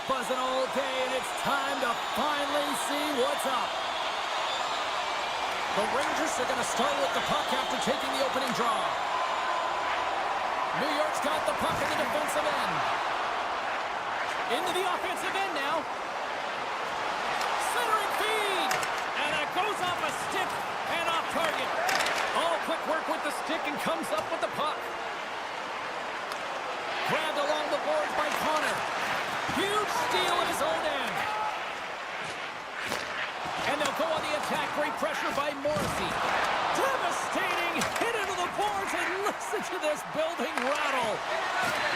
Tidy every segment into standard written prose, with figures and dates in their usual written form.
buzzing all day, and it's time to finally see what's up. The Rangers are going to start with the puck after taking the opening draw. New York's got the puck in the defensive end. Into the offensive end now. Centering feed. And it goes off a stick and off target. All quick work with the stick and comes up with the puck. Grabbed along the boards by Connor. Huge steal at his own end. And they'll go on the attack. Great pressure by Morrissey. Devastating hit into the boards, and listen to this building rattle.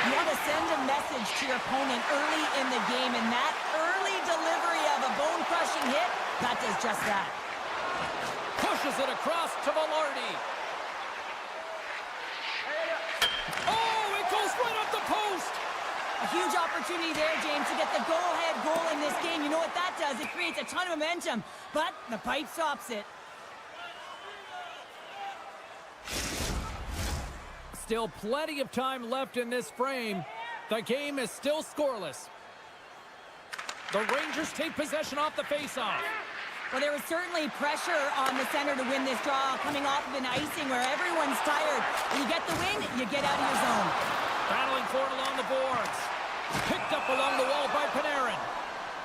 You want to send a message to your opponent early in the game, and that early delivery of a bone-crushing hit, that does just that. Pushes it across to Velarde. Oh, it goes right up the post. A huge opportunity there, James, to get the go-ahead goal in this game. You know what that does? It creates a ton of momentum, but the pipe stops it. Still plenty of time left in this frame. The game is still scoreless. The Rangers take possession off the faceoff. Well, there was certainly pressure on the center to win this draw, coming off of an icing where everyone's tired. When you get the win, you get out of your zone. Battling for it along the boards. Picked up along the wall by Panarin.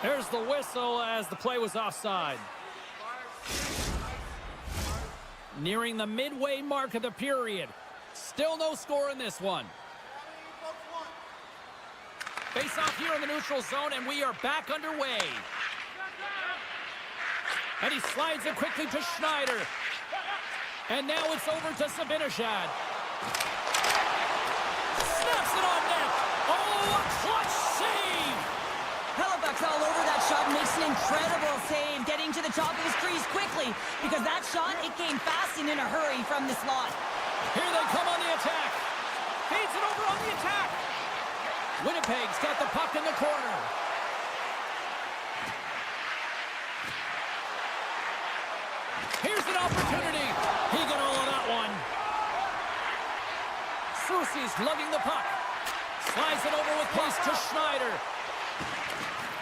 There's the whistle as the play was offside. Nearing the midway mark of the period. Still no score in this one. Face off here in the neutral zone, and we are back underway. And he slides it quickly to Schneider. And now it's over to Zibanejad. Snaps it on net. Oh, a clutch save! Hellebuyck's all over that shot, makes an incredible save, getting to the top of his crease quickly, because that shot, it came fast and in a hurry from the slot. Here they come on the attack. Feeds it over on the attack. Winnipeg's got the puck in the corner. Here's an opportunity. He got all of that one. Soucy's lugging the puck. Slides it over with pace to Schneider.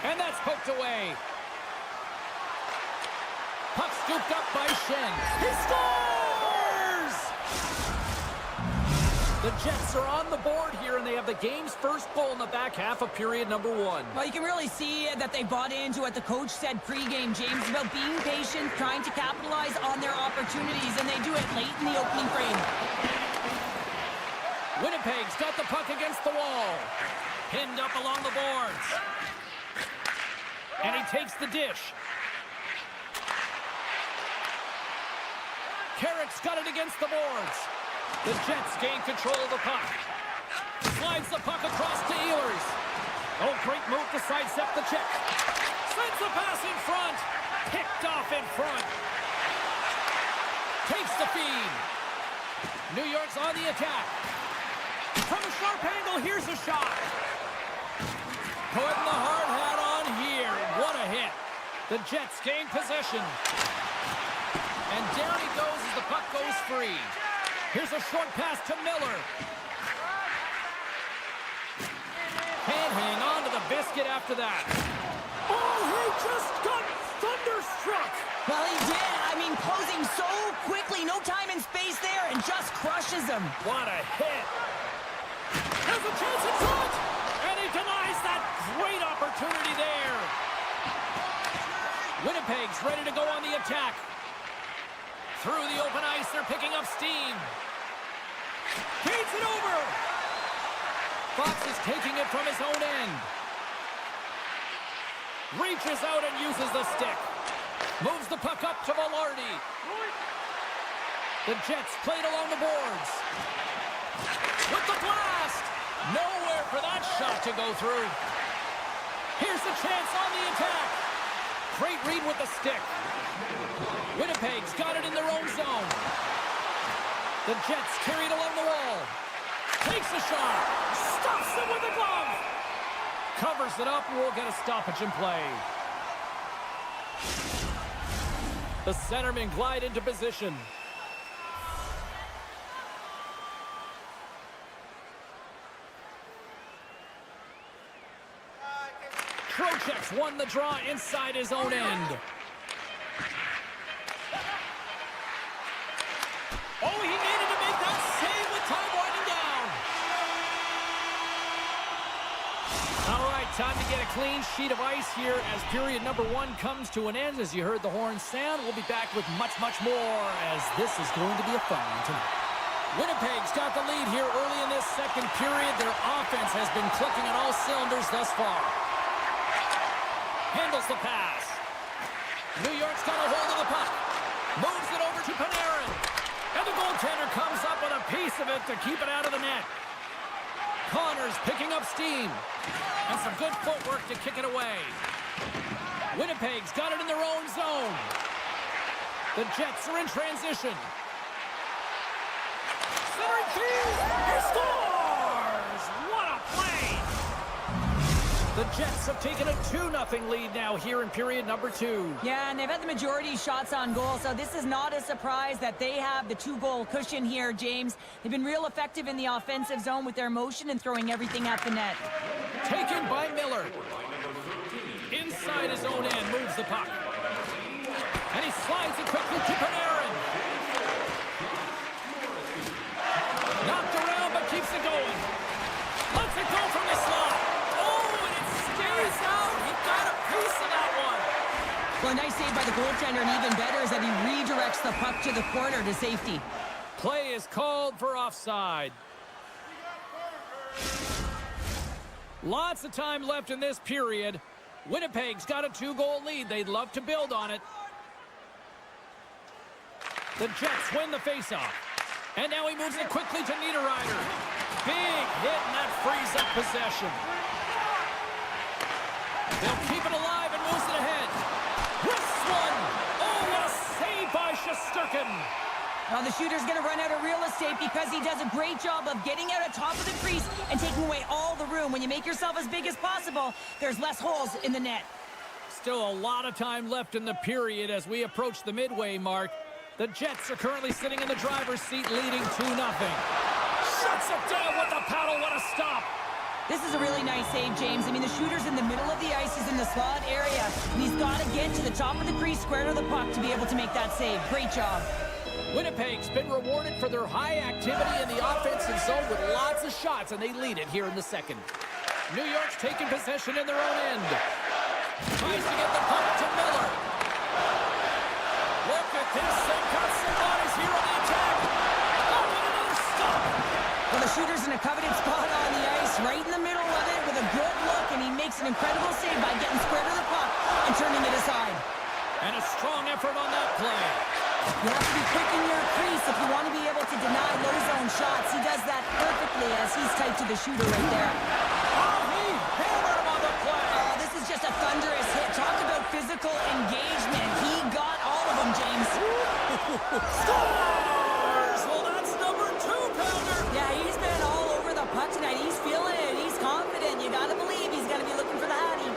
And that's poked away. Puck scooped up by Schenn. He scores! The Jets are on the board here, and they have the game's first goal in the back half of period number 1. Well, you can really see that they bought into what the coach said pregame, James, about being patient, trying to capitalize on their opportunities, and they do it late in the opening frame. Winnipeg's got the puck against the wall. Pinned up along the boards. And he takes the dish. Carrick's got it against the boards. The Jets gain control of the puck. Slides the puck across to Ehlers. Oh, great move to sidestep the check. Sends the pass in front. Picked off in front. Takes the feed. New York's on the attack. From a sharp angle, here's a shot. Putting the hard hat on here. What a hit. The Jets gain possession. And down he goes as the puck goes free. Here's a short pass to Miller. Can't hang on to the biscuit after that. Oh, he just got thunderstruck. Well, he did. I mean, closing so quickly. No time and space there, and just crushes him. What a hit. There's a chance in front. And he denies that great opportunity there. Winnipeg's ready to go on the attack. Through the open ice, they're picking up steam. Feeds it over. Fox is taking it from his own end. Reaches out and uses the stick. Moves the puck up to Velarde. The Jets played along the boards. With the blast! Nowhere for that shot to go through. Here's the chance on the attack. Great read with the stick. Winnipeg's got it in their own zone. The Jets carry it along the wall. Takes a shot. Stops it with a glove. Covers it up and will get a stoppage in play. The centermen glide into position. Trocheck's won the draw inside his own end. Oh, he needed to make that save with time winding down. All right, time to get a clean sheet of ice here as period number 1 comes to an end. As you heard the horn sound, we'll be back with much, much more as this is going to be a fun one tonight. Winnipeg's got the lead here early in this second period. Their offense has been clicking on all cylinders thus far. Handles the pass. New York's got a hold of the puck. Moves it over to Panarin. And the goaltender comes up with a piece of it to keep it out of the net. Connor's picking up steam. And some good footwork to kick it away. Winnipeg's got it in their own zone. The Jets are in transition. Centering field. He scores! What a play! The Jets have taken a 2-0 lead now here in period number 2. Yeah, and they've had the majority shots on goal, so this is not a surprise that they have the 2-goal cushion here, James. They've been real effective in the offensive zone with their motion and throwing everything at the net. Taken by Miller. Inside his own end, moves the puck. And he slides it quickly to Panarin. Knocked around, but keeps it going. Lets it go from the slot. Out. He got a piece of that one. Well, a nice save by the goaltender, and even better is that he redirects the puck to the corner to safety. Play is called for offside. Lots of time left in this period. Winnipeg's got a 2-goal lead. They'd love to build on it. The Jets win the faceoff. And now he moves it quickly to Niederreiter. Big hit, and that frees up possession. They'll keep it alive and moves it ahead. Wrists one. Oh, what a save by Shesterkin. Well, the shooter's going to run out of real estate because he does a great job of getting out on top of the crease and taking away all the room. When you make yourself as big as possible, there's less holes in the net. Still a lot of time left in the period as we approach the midway mark. The Jets are currently sitting in the driver's seat, leading 2-0. Shuts it down with the paddle. What a stop. This is a really nice save, James. I mean, the shooter's in the middle of the ice. He's in the slot area. And he's got to get to the top of the crease, square to the puck to be able to make that save. Great job. Winnipeg's been rewarded for their high activity in the offensive zone with lots of shots, and they lead it here in the second. New York's taking possession in their own end. Tries to get the puck to Miller. Look at this. They've got some bodies here on the attack. Oh, and another stop. Well, the shooter's in a coveted spot on the ice, right in the middle of it with a good look, and he makes an incredible save by getting square to the puck and turning it aside. And a strong effort on that play. You have to be quick in your crease if you want to be able to deny low zone shots. He does that perfectly as he's tight to the shooter right there. Oh, he hammered him on the play. Oh, this is just a thunderous hit. Talk about physical engagement. He got all of them, James. Scores! Well, that's number 2-pounder. Yeah, he's been all over the puck tonight. He's feeling it. He's confident. You got to believe he's going to be looking for the Hattie.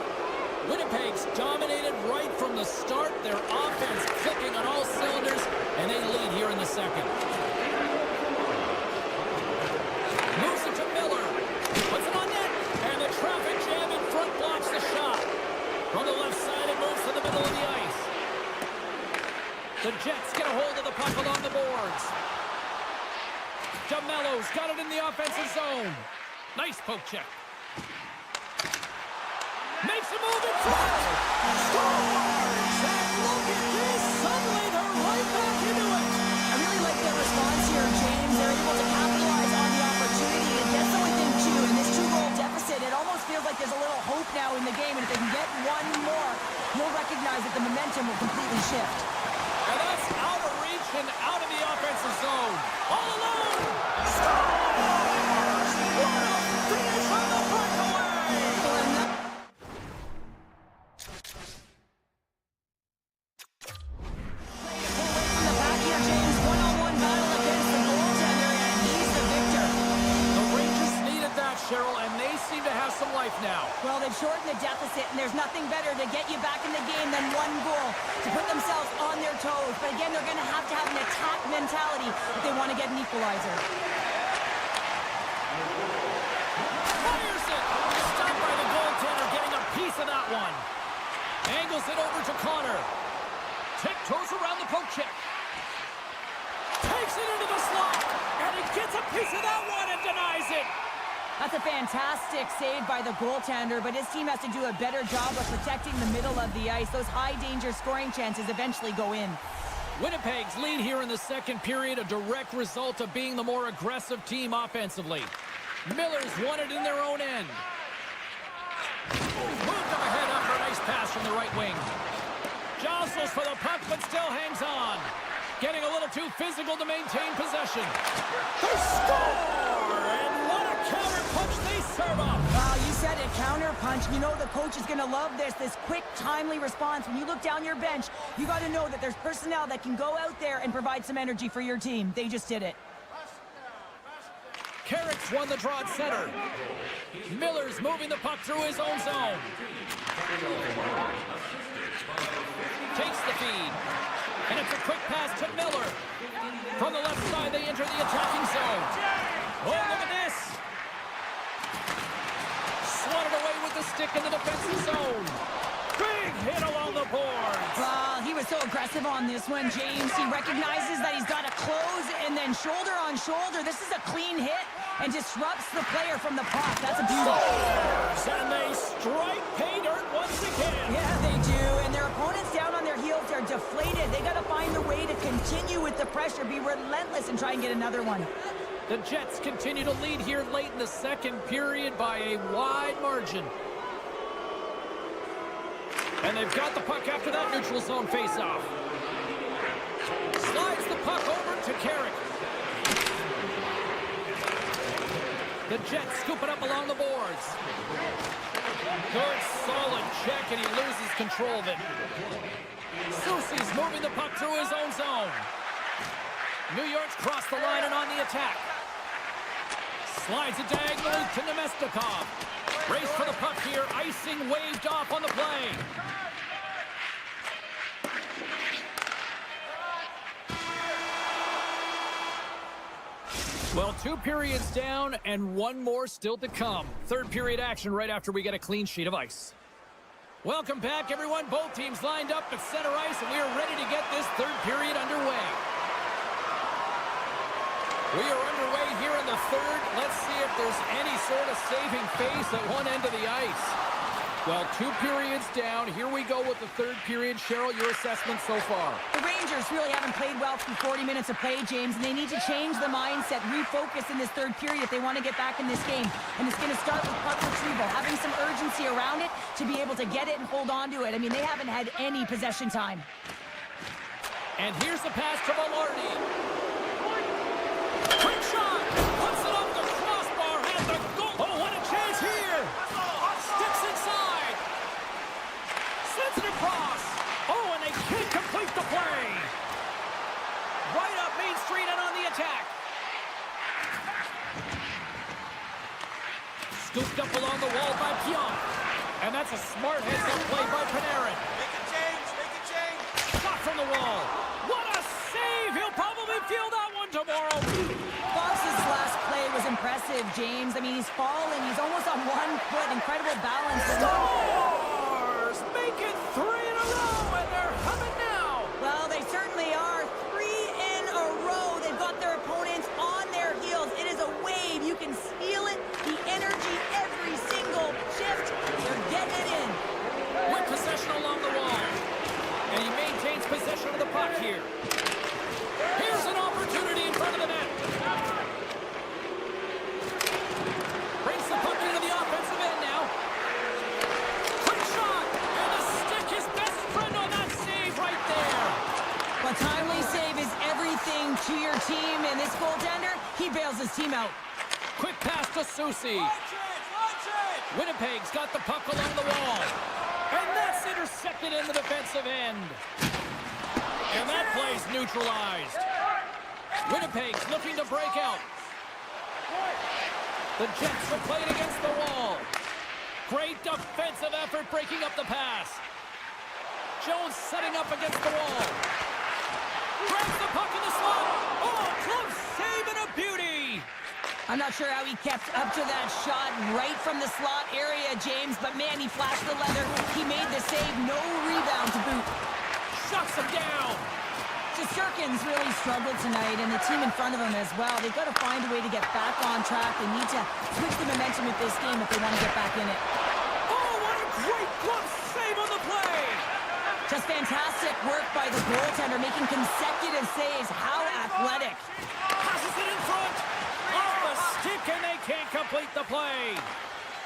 Winnipeg's dominated right from the start. Their offense clicking on all cylinders, and they lead here in the second. Moves it to Miller. Puts it on net, and the traffic jam in front blocks the shot. From the left side, it moves to the middle of the ice. The Jets get a hold of the puck along the boards. DeMello's got it in the offensive zone. Nice poke check. Makes a move in front. Scores! And look at this. Suddenly they're right back into it. momentum will completely shift. And that's out of reach and out of the offensive zone. All alone! Scores! What a finish on the breakaway! Cheryl, and they seem to have some life now. Well, they've shortened the deficit, and there's nothing better to get you back in the game than one goal to put themselves on their toes. But again, they're going to have an attack mentality if they want to get an equalizer. Fires it! Stopped by the goaltender, getting a piece of that one. Angles it over to Connor. Tiptoes around the poke check. Takes it into the slot, and he gets a piece of that one and denies it. That's a fantastic save by the goaltender, but his team has to do a better job of protecting the middle of the ice. Those high-danger scoring chances eventually go in. Winnipeg's lead here in the second period, a direct result of being the more aggressive team offensively. Miller's won it in their own end. Moved up ahead after a nice pass from the right wing. Jostles for the puck, but still hangs on. Getting a little too physical to maintain possession. They score! And what a counter punch they serve up! Wow, you said it, counter punch. You know the coach is going to love this quick, timely response. When you look down your bench, you got to know that there's personnel that can go out there and provide some energy for your team. They just did it. Carrick's won the draw at center. Miller's moving the puck through his own zone. Takes the feed. And it's a quick pass to Miller. From the left side, they enter the attacking zone. Oh, look at this. Swatted away with the stick in the defensive zone. Big hit along the boards. Well, he was so aggressive on this one, James. He recognizes that he's got to close and then shoulder on shoulder. This is a clean hit and disrupts the player from the puck. That's a beauty. And they strike pay dirt once again. Yeah, they do. And their opponents down on their heels are deflated. They got to find a way to continue with the pressure, be relentless, and try and get another one. The Jets continue to lead here late in the second period by a wide margin. And they've got the puck after that neutral zone faceoff. Slides the puck over to Carrick. The Jets scoop it up along the boards. Good, solid check, and he loses control of it. Soucy's moving the puck through his own zone. New York's crossed the line and on the attack. Slides it diagonally to Nemestikov. Race for the puck here. Icing waved off on the play. Well, 2 periods down and 1 more still to come. Third period action right after we get a clean sheet of ice. Welcome back, everyone. Both teams lined up at center ice, and we are ready to get this third period underway. We are underway here in the third. Let's see if there's any sort of saving face at one end of the ice. Well, 2 periods down. Here we go with the third period. Cheryl, your assessment so far? The Rangers really haven't played well through 40 minutes of play, James, and they need to change the mindset, refocus in this third period if they want to get back in this game. And it's going to start with puck retrieval, having some urgency around it to be able to get it and hold on to it. I mean, they haven't had any possession time. And here's the pass to Velarde. Quick shot! Puts it over the crossbar and the goal. Oh, what a chance here! Sticks inside. Sends it across. Oh, and they can't complete the play. Right up Main Street and on the attack. Scooped up along the wall by Pionk. And that's a smart heads-up play by Panarin. Make a change. Shot from the wall. What a save! He'll probably feel that one tomorrow. Fox's last play was impressive, James. I mean, he's falling. He's almost on one foot. Incredible balance. Scores! Make it 3 in a row, and they're humming now. Well, they certainly are. 3 in a row. They've got their opponents on their heels. It is a wave. You can feel it. The energy every single shift. They're getting it in. With possession along the wall. And he maintains possession of the puck here. Here's an opportunity in front of the net. Brings the puck into the offensive end now. Quick shot! And the stick is He bails his team out. Quick pass to Susie. Launch it! Winnipeg's got the puck along the wall. And that's intercepted in the defensive end. And that play's neutralized. Winnipeg's looking to break out. The Jets are playing against the wall. Great defensive effort breaking up the pass. Jones setting up against the wall. Drags the puck in the slot. Oh, close save and a beauty. I'm not sure how he kept up to that shot right from the slot area, James, but man, he flashed the leather. He made the save, no rebound to boot. Shuts him down. Shesterkin's really struggled tonight, and the team in front of him as well. They've got to find a way to get back on track. They need to switch the momentum with this game if they want to get back in it. Oh, what a great glove save on the play. Just fantastic work by the goaltender, making consecutive saves. How athletic. Passes it in front. Off the stick, and they can't complete the play.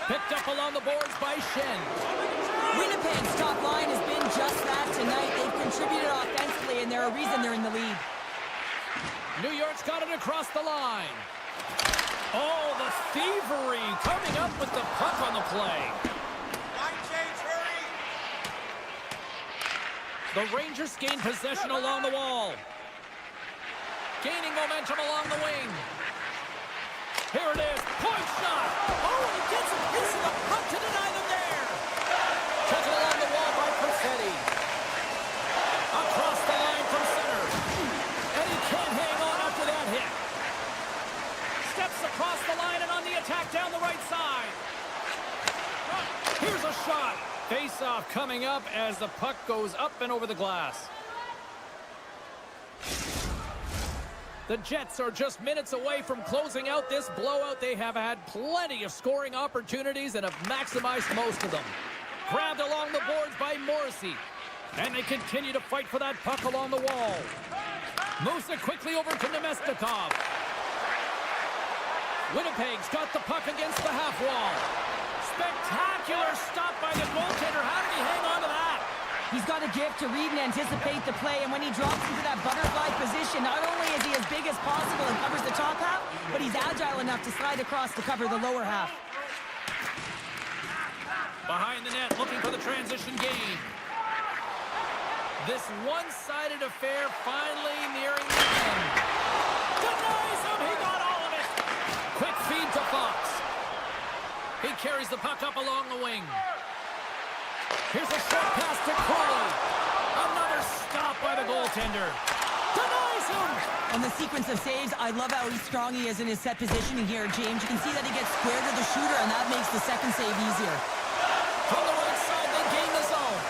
Picked up along the boards by Shen. Winnipeg's top line has been just that tonight. They've contributed offensively, and they're a reason they're in the lead. New York's got it across the line. Oh, the thievery coming up with the puck on the play. Line change, hurry! The Rangers gain possession along the wall. Gaining momentum along the wing. Here it is. Point shot. Oh, he gets a piece of the puck to deny them there. Taken along the wall by Perfetti. Across the line from center. And he can't hang on after that hit. Steps across the line and on the attack down the right side. Here's a shot. Face-off coming up as the puck goes up and over the glass. The Jets are just minutes away from closing out this blowout. They have had plenty of scoring opportunities and have maximized most of them. Grabbed along the boards by Morrissey. And they continue to fight for that puck along the wall. Moves it quickly over to Nemestikov. Winnipeg's got the puck against the half wall. Spectacular stop by the goaltender. How did he hang on to that? He's got a gift to read and anticipate the play, and when he drops into that butterfly position, not only is he as big as possible and covers the top half, but he's agile enough to slide across to cover the lower half. Behind the net, looking for the transition game. This one-sided affair finally nearing the end. Denies him, he got all of it. Quick feed to Fox. He carries the puck up along the wing. Here's a short pass to Cooley. Another stop by the goaltender. Denies him. On the sequence of saves, I love how strong he is in his set positioning here, James. You can see that he gets square to the shooter, and that makes the second save easier. From the right side, they gain the zone.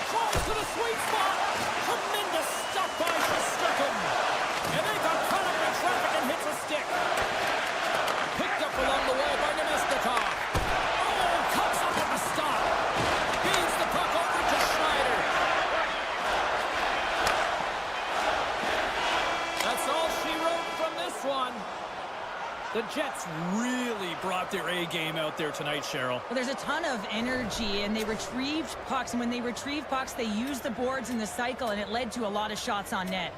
Tries to the sweet spot. Tremendous stop by Shesterkin. And they got caught up in traffic and hits a stick. Picked up along the wall by Nemestikov. Oh, comes up with the stop. Feeds the puck over to Schneider. That's all she wrote from this one. The Jets really brought their A game out there tonight, Cheryl. Well, there's a ton of energy, and they retrieved pucks, and when they retrieve pucks, they use the boards in the cycle, and it led to a lot of shots on net.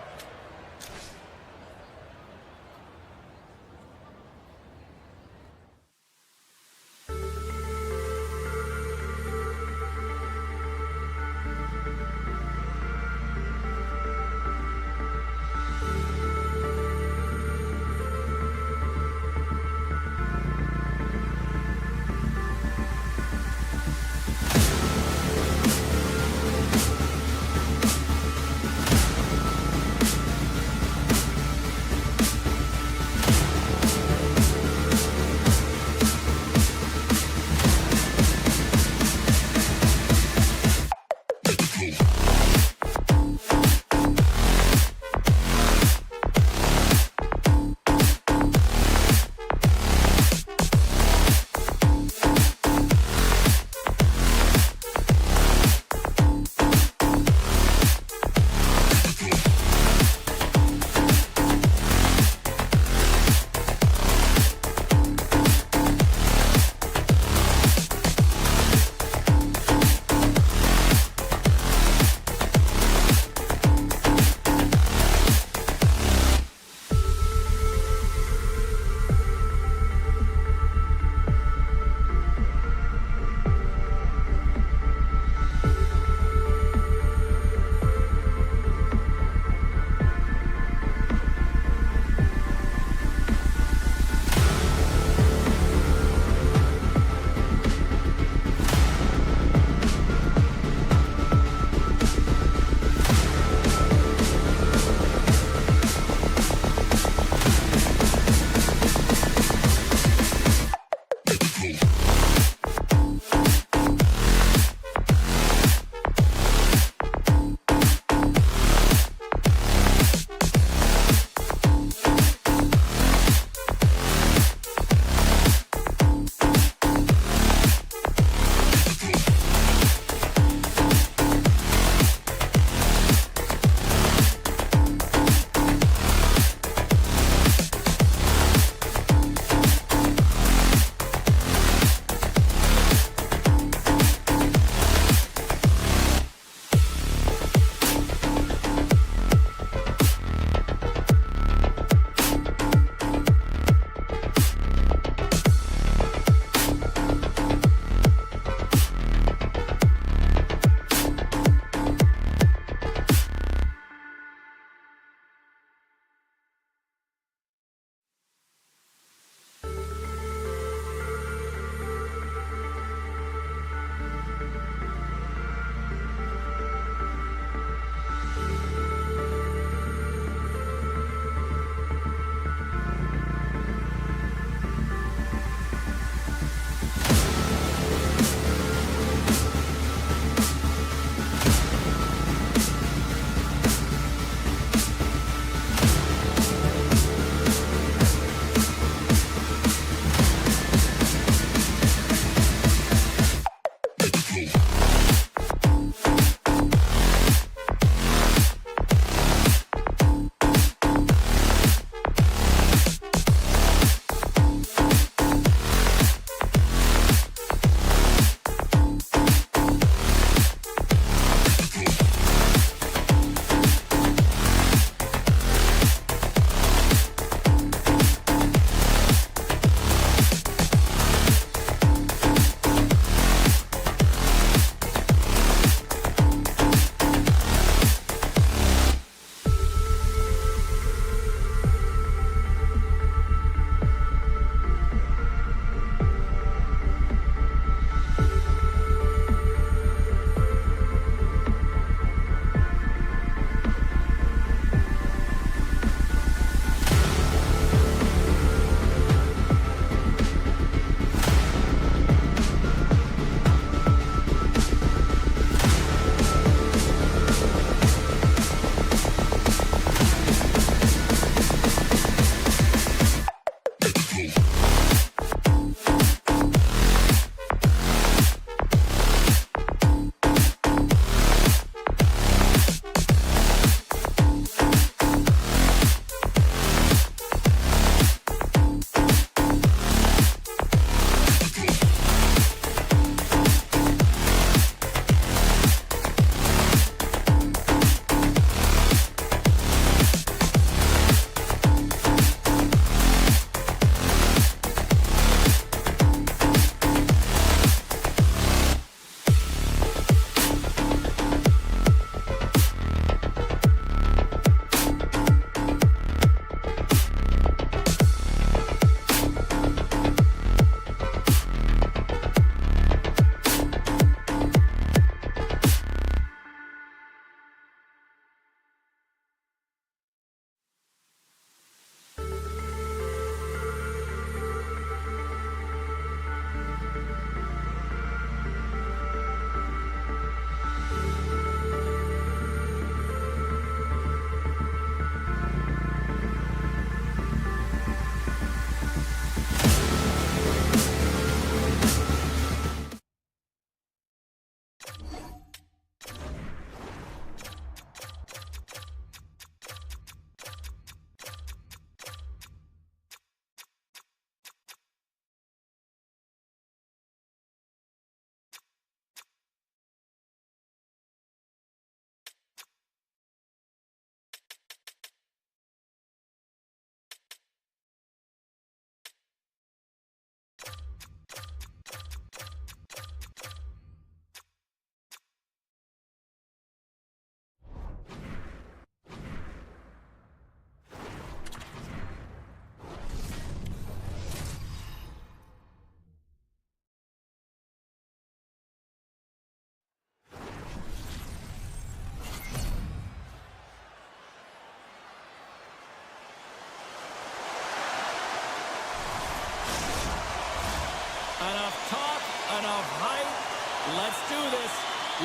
do this.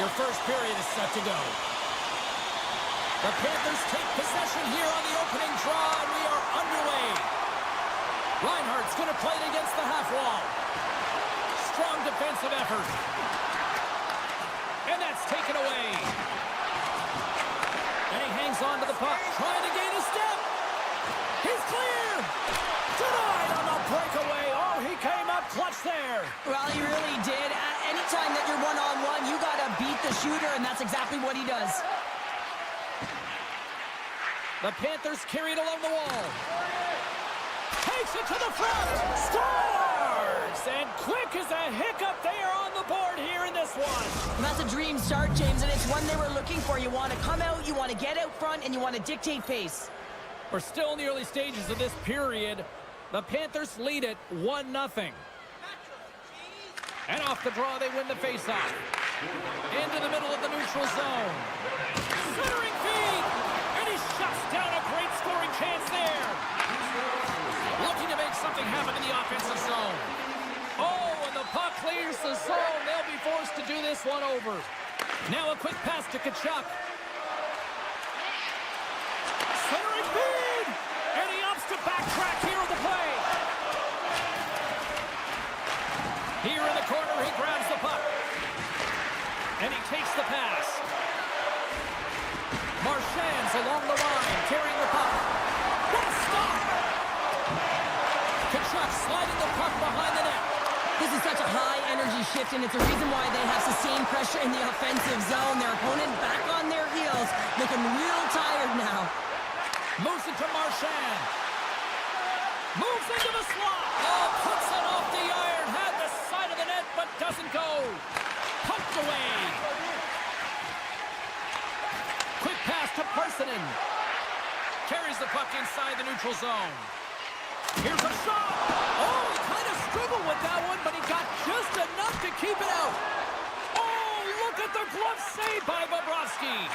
Your first period is set to go. The Panthers take possession here on the opening draw, and we are underway. Reinhardt's going to play it against the half wall. Strong defensive effort. And that's taken away. And he hangs on to the puck, trying to gain a step. He's clear. Denied on the breakaway. Oh, he came up clutch there. Well, he really did. Anytime that you're one-on-one, you got to beat the shooter, and that's exactly what he does. The Panthers carry it along the wall. Takes it to the front. Scores! And quick as a hiccup, they are on the board here in this one. And that's a dream start, James, and it's one they were looking for. You want to come out, you want to get out front, and you want to dictate pace. We're still in the early stages of this period. The Panthers lead it 1-0. And off the draw, they win the faceoff. Into the middle of the neutral zone. Centering feed! And he shuts down a great scoring chance there. Looking to make something happen in the offensive zone. Oh, and the puck clears the zone. They'll be forced to do this one over. Now a quick pass to Tkachuk. Centering feed! And he opts to backtrack here on the play. Here in the corner, he grabs the puck. And he takes the pass. Marchand's along the line, carrying the puck. What a stop! Tkachuk sliding the puck behind the net. This is such a high-energy shift, and it's a reason why they have sustained pressure in the offensive zone. Their opponent back on their heels, looking real tired now. Moves it to Marchand. Moves into the slot. Oh, puts it off the iron. Had the side of the net, but doesn't go. Pumped away. Quick pass to Parsonen. Carries the puck inside the neutral zone. Here's a shot. Oh, he kind of struggled with that one, but he got just enough to keep it out. Oh, look at the glove save by Bobrovsky.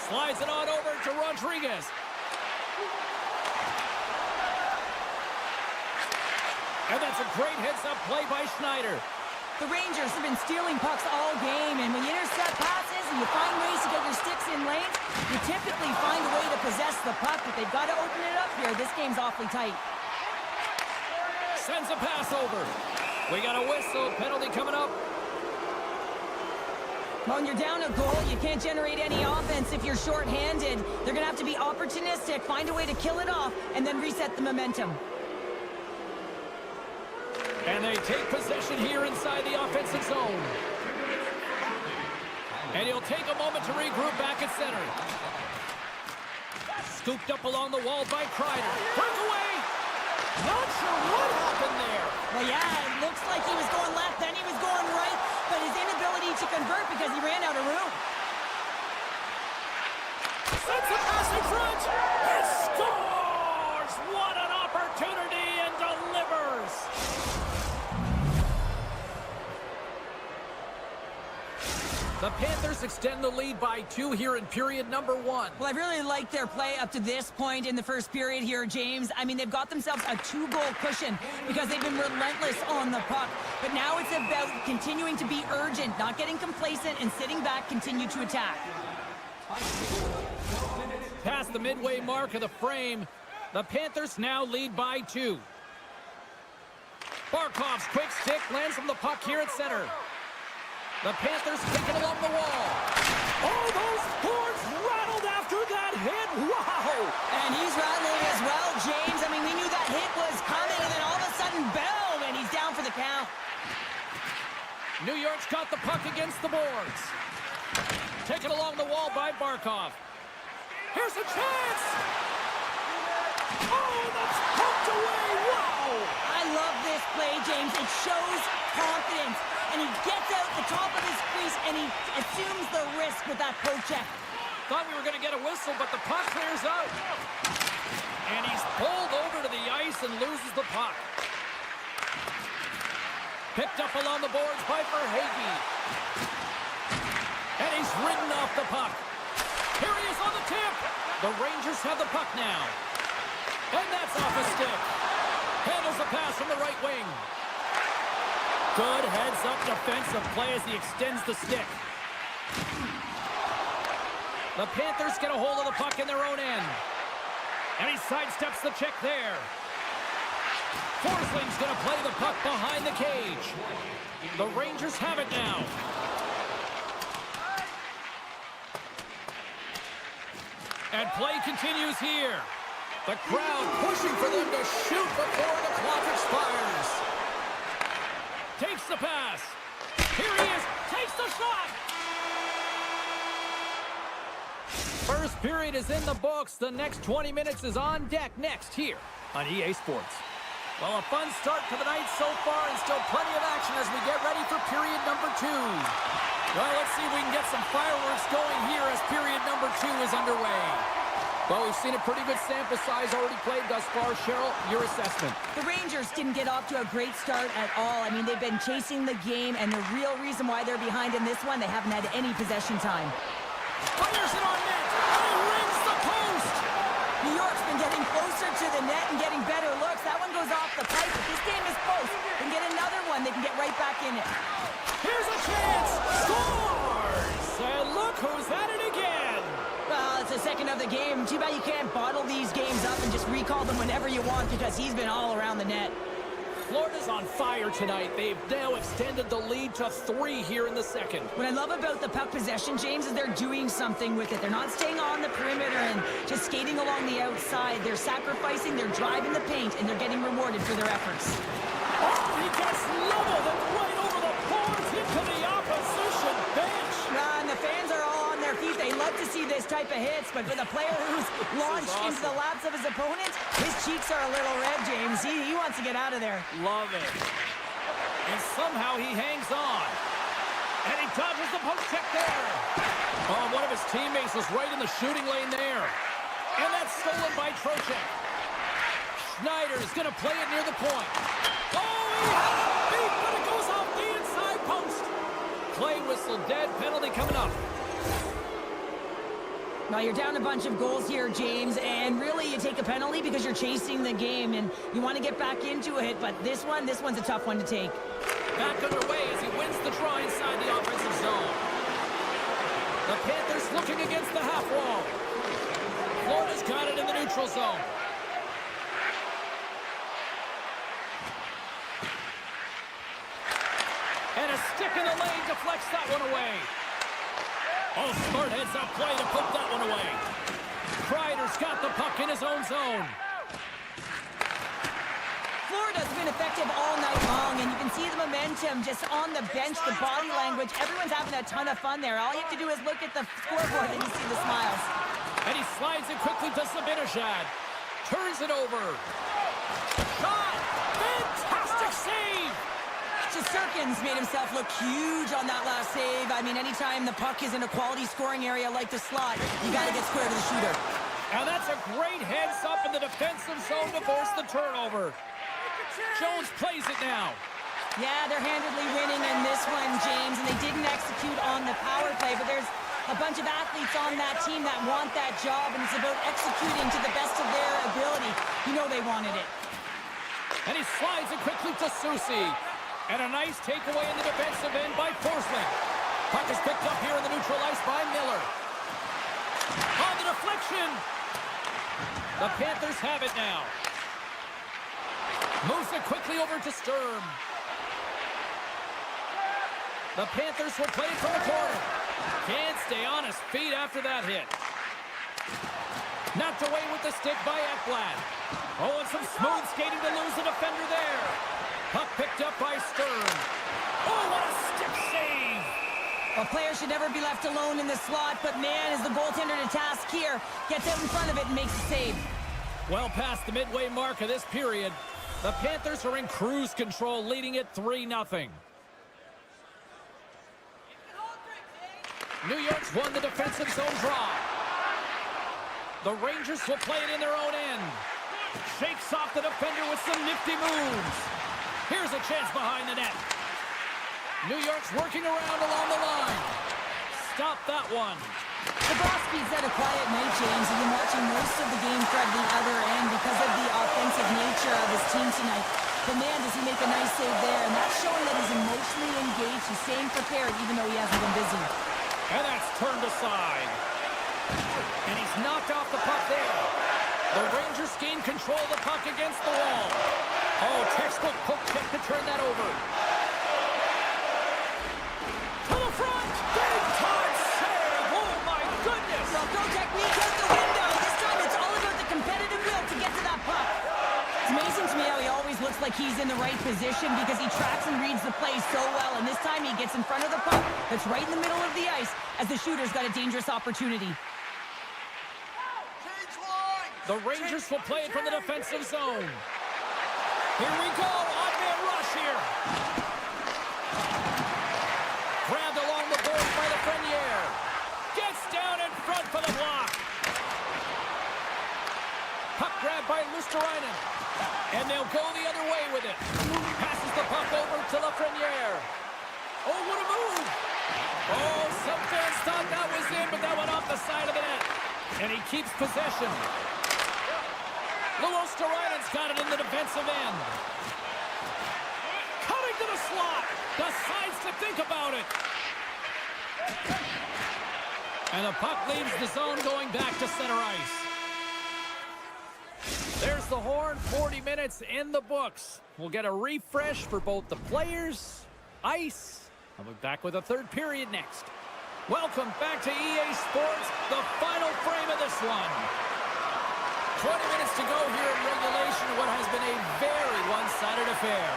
Slides it on over to Rodriguez. And that's a great heads-up play by Schneider. The Rangers have been stealing pucks all game, and when you intercept passes and you find ways to get your sticks in lanes, you typically find a way to possess the puck, but they've got to open it up here. This game's awfully tight. Sends a pass over. We got a whistle. Penalty coming up. When you're down a goal, you can't generate any offense if you're shorthanded. They're going to have to be opportunistic, find a way to kill it off, and then reset the momentum. And they take possession here inside the offensive zone. And he'll take a moment to regroup back at center. Scooped up along the wall by Kreider. Breakaway! Not sure what happened there. Well, yeah, it looks like he was going left, then he was going right, but his inability to convert because he ran out of room. Sends a pass in front. He scores! What an opportunity, and delivers! The Panthers extend the lead by 2 here in period number 1. Well, I really like their play up to this point in the first period here, James. I mean, they've got themselves a 2-goal cushion because they've been relentless on the puck. But now it's about continuing to be urgent, not getting complacent, and sitting back, continue to attack. Past the midway mark of the frame, the Panthers now lead by 2. Barkov's quick stick lands on the puck here at center. The Panthers take it along the wall. Oh, those boards rattled after that hit. Wow! And he's rattling as well, James. I mean, we knew that hit was coming, and then all of a sudden, boom, and he's down for the count. New York's got the puck against the boards. Taken along the wall by Barkov. Here's a chance! Oh, that's poked away! Wow! I love this play, James. It shows confidence. And he gets out the top of his crease, and he assumes the risk with that poke check. Thought we were going to get a whistle, but the puck clears out. And he's pulled over to the ice and loses the puck. Picked up along the boards by Verhaeghe. And he's ridden off the puck. Here he is on the tip. The Rangers have the puck now. And that's off a stick. Handles the pass from the right wing. Good heads-up defensive play as he extends the stick. The Panthers get a hold of the puck in their own end. And he sidesteps the check there. Forsling's going to play the puck behind the cage. The Rangers have it now. And play continues here. The crowd pushing for them to shoot before the clock expires. Takes the pass. Here he is. Takes the shot. First period is in the books. The next 20 minutes is on deck next here on EA Sports. Well, a fun start to the night so far and still plenty of action as we get ready for period number 2. Well, let's see if we can get some fireworks going here as period number 2 is underway. Well, we've seen a pretty good sample size already played thus far. Cheryl, your assessment. The Rangers didn't get off to a great start at all. I mean, they've been chasing the game, and the real reason why they're behind in this one, they haven't had any possession time. Fires it on net, and he rings the post! New York's been getting closer to the net and getting better looks. That one goes off the pipe. If this game is close, they can get another one. They can get right back in it. Here's a chance! Scores! And look who's at it again! Well, it's the second of the game. Too bad you can't bottle these games up and just recall them whenever you want because he's been all around the net. Florida's on fire tonight. They've now extended the lead to 3 here in the second. What I love about the puck possession, James, is they're doing something with it. They're not staying on the perimeter and just skating along the outside. They're sacrificing, they're driving the paint, and they're getting rewarded for their efforts. Oh, he just leveled it right over the boards into the opposition bench. And the fans are all on their feet. They love to see this type of hits, but for the player who's launched into the laps of his opponent, his cheeks are a little red, James. He wants to get out of there. Love it. And somehow he hangs on. And he dodges the post check there. Oh, one of his teammates was right in the shooting lane there. And that's stolen by Trocheck. Schneider's going to play it near the point. Oh, he had it beat, but it goes off the inside post. Play whistle dead, penalty coming up. Now you're down a bunch of goals here, James, and really you take a penalty because you're chasing the game and you want to get back into it, but this one's a tough one to take. Back underway as he wins the draw inside the offensive zone. The Panthers looking against the half wall. Florida's got it in the neutral zone. And a stick in the lane deflects that one away. Oh, smart heads-up play to put that one away. Kreider's got the puck in his own zone. Florida's been effective all night long, and you can see the momentum just on the bench, the body language. Everyone's having a ton of fun there. All you have to do is look at the scoreboard and you see the smiles. And he slides it quickly to Sabinishad. Turns it over. Shot! Fantastic save! Shesterkin's made himself look huge on that last save. I mean, anytime the puck is in a quality scoring area like the slot, you got to get square to the shooter. And that's a great heads-up in the defensive zone to force the turnover. Jones plays it now. Yeah, they're handedly winning in this one, James, and they didn't execute on the power play, but there's a bunch of athletes on that team that want that job, and it's about executing to the best of their ability. You know they wanted it. And he slides it quickly to Soucy. And a nice takeaway in the defensive end by Forsling. Puck is picked up here in the neutral ice by Miller. On the deflection. The Panthers have it now. Moves it quickly over to Sturm. The Panthers will play it from the corner. Can't stay on his feet after that hit. Knocked away with the stick by Ekblad. Oh, and some smooth skating to lose the defender there. Puck picked up by Sturm. Oh, what a stick save! A player should never be left alone in the slot, but man, is the goaltender to task here. Gets out in front of it and makes a save. Well past the midway mark of this period, the Panthers are in cruise control, leading it 3-0. New York's won the defensive zone draw. The Rangers will play it in their own end. Shakes off the defender with some nifty moves. Here's a chance behind the net. New York's working around along the line. Stop that one. Bobrovsky's had a quiet night, James. He's been watching most of the game from the other end because of the offensive nature of his team tonight. But man, does he make a nice save there. And that's showing that he's emotionally engaged. He's staying prepared even though he hasn't been busy. And that's turned aside. And he's knocked off the puck there. The Rangers gain control of the puck against the wall. Oh, textbook poke check to turn that over. To the front. Big time save. Oh, my goodness. Well, go technique out the window. This time it's all about the competitive will to get to that puck. It's amazing to me how he always looks like he's in the right position because he tracks and reads the play so well. And this time he gets in front of the puck that's right in the middle of the ice as the shooter's got a dangerous opportunity. The Rangers will play it from the defensive zone. Here we go. Odd-man rush here. Grabbed along the boards by Lafreniere. Gets down in front for the block. Puck grabbed by Luosterainen. And they'll go the other way with it. Passes the puck over to Lafreniere. Oh, what a move. Oh, some fans thought that was in, but that went off the side of the net. And he keeps possession. Luosterainen's got it in the defensive end. Cutting to the slot. Decides to think about it. And the puck leaves the zone going back to center ice. There's the horn. 40 minutes in the books. We'll get a refresh for both the players, ice. I'll be back with a third period next. Welcome back to EA Sports, the final frame of this one. 20 minutes to go here in regulation, what has been a very one-sided affair.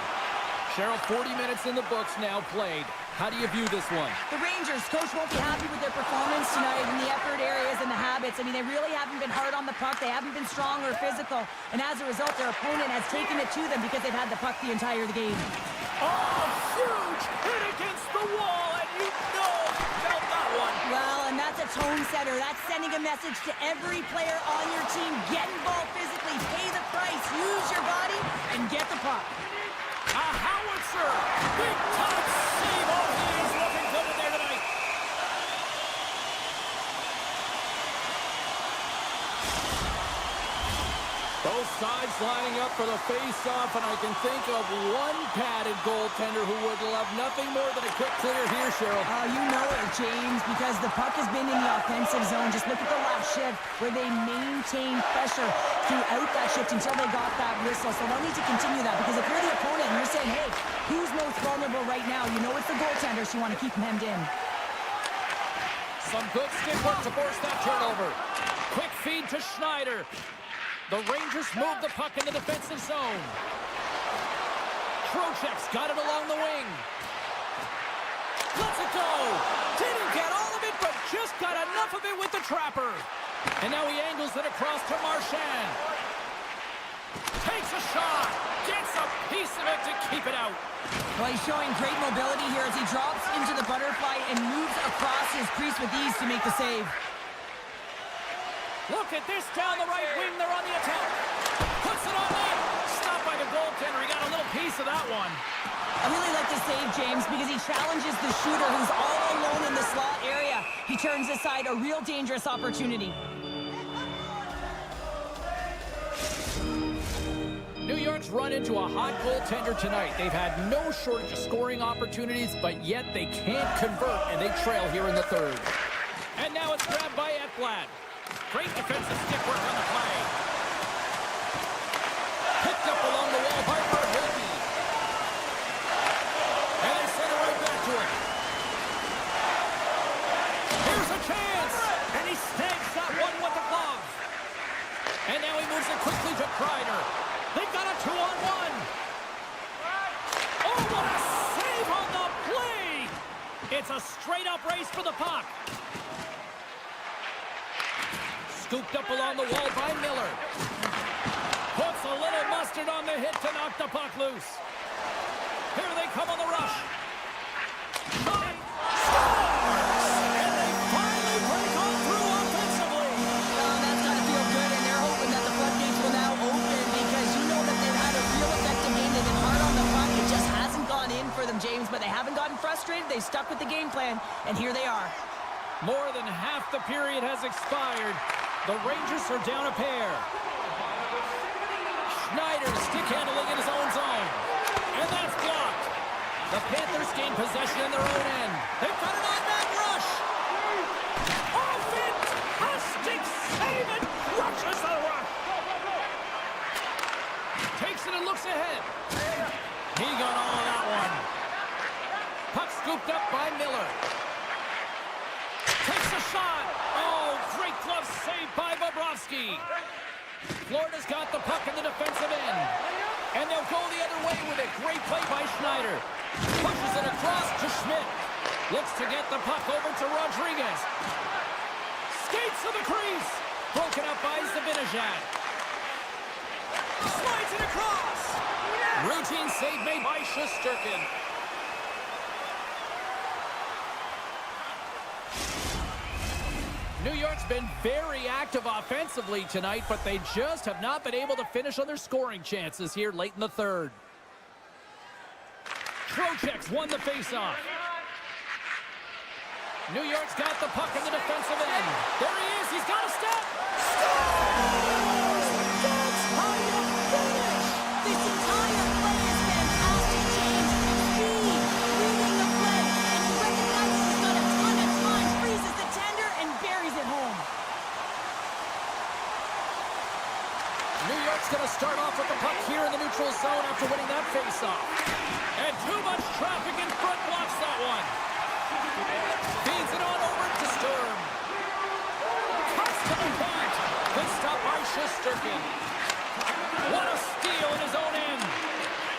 Cheryl, 40 minutes in the books now played. How do you view this one? The Rangers, coach won't be happy with their performance tonight in the effort areas and the habits. I mean, they really haven't been hard on the puck. They haven't been strong or physical. And as a result, their opponent has taken it to them because they've had the puck the entire game. Oh, huge hit against the wall, and you know felt that one. Well, and that's a tone setter. That's sending a message to every player on your team. Get involved physically, pay the price, use your body, and get the puck. A howitzer! Big time save! Oh, he's looking good in there tonight. Both sides lining up for the face-off, and I can think of one padded goaltender who would love nothing more than a quick clear here, Cheryl. Oh, you know it, James, because the puck has been in the offensive zone. Just look at the last shift where they maintained pressure throughout that shift until they got that whistle. So they'll need to continue that because if you're the opponent and you're saying, hey, who's most vulnerable right now? You know it's the goaltender, so you want to keep him hemmed in. Some good stick work to force that turnover. Quick feed to Schneider. The Rangers move the puck in the defensive zone. Trocheck's got it along the wing. Lets it go. Didn't get all of it, but just got enough of it with the trapper. And now he angles it across to Marchand. Takes a shot. Gets a piece of it to keep it out. Well, he's showing great mobility here as he drops into the butterfly and moves across his crease with ease to make the save. Look at this down the right wing. They're on the attack. Puts it on net. Stopped by the goaltender. He got a little piece of that one. I really like this save, James, because he challenges the shooter who's all alone in the slot area. He turns aside a real dangerous opportunity. New York's run into a hot goaltender tonight. They've had no shortage of scoring opportunities, but yet they can't convert, and they trail here in the third. And now it's grabbed by Ekblad. Great defensive stick work on the play. Picked up along the wall by Verhoeven. And they send it right back to him. Here's a chance. And he snags that one with the glove. And now he moves it quickly to Kreider. They've got a 2-on-1. Oh, what a save on the play. It's a straight-up race for the puck. Scooped up along the wall by Miller. Puts a little mustard on the hit to knock the puck loose. Here they come on the rush. Shot! Scores! And they finally break on through offensively. Oh, that's got to feel good, and they're hoping that the floodgates will now open because you know that they've had a real effective game. They've been hard on the puck. It just hasn't gone in for them, James, but they haven't gotten frustrated. They stuck with the game plan, and here they are. More than half the period has expired. The Rangers are down a pair. Schneider stick handling in his own zone. The Panthers gain possession in their own end. They've got an on-man rush. Oh, fantastic save and crushes the rush. Takes it and looks ahead. He got all of that one. Puck scooped up by Miller. Takes a shot. Oh, great glove save by Bobrovsky. Florida's got the puck in the defensive end. And they'll go the other way with it. Great play by Schneider. Pushes it across to Schmidt. Looks to get the puck over to Rodriguez. Skates to the crease. Broken up by Zibanejad. Slides it across. Routine save made by Shesterkin. New York's been very active offensively tonight, but they just have not been able to finish on their scoring chances here late in the third. Trocheck's won the faceoff. New York's got the puck in the defensive end. There he is. He's got a step. Scores! That's how you finish! This entire play is fantastic, James. Speed, reading the play, and he recognizes he's got a ton of time, freezes the tender, and buries it home. New York's going to start off with the puck here in the neutral zone after winning that faceoff. And too much traffic in front blocks that one. Feeds it on over to Sturm. Cuts to the point. Good stop by Shesterkin. What a steal in his own end.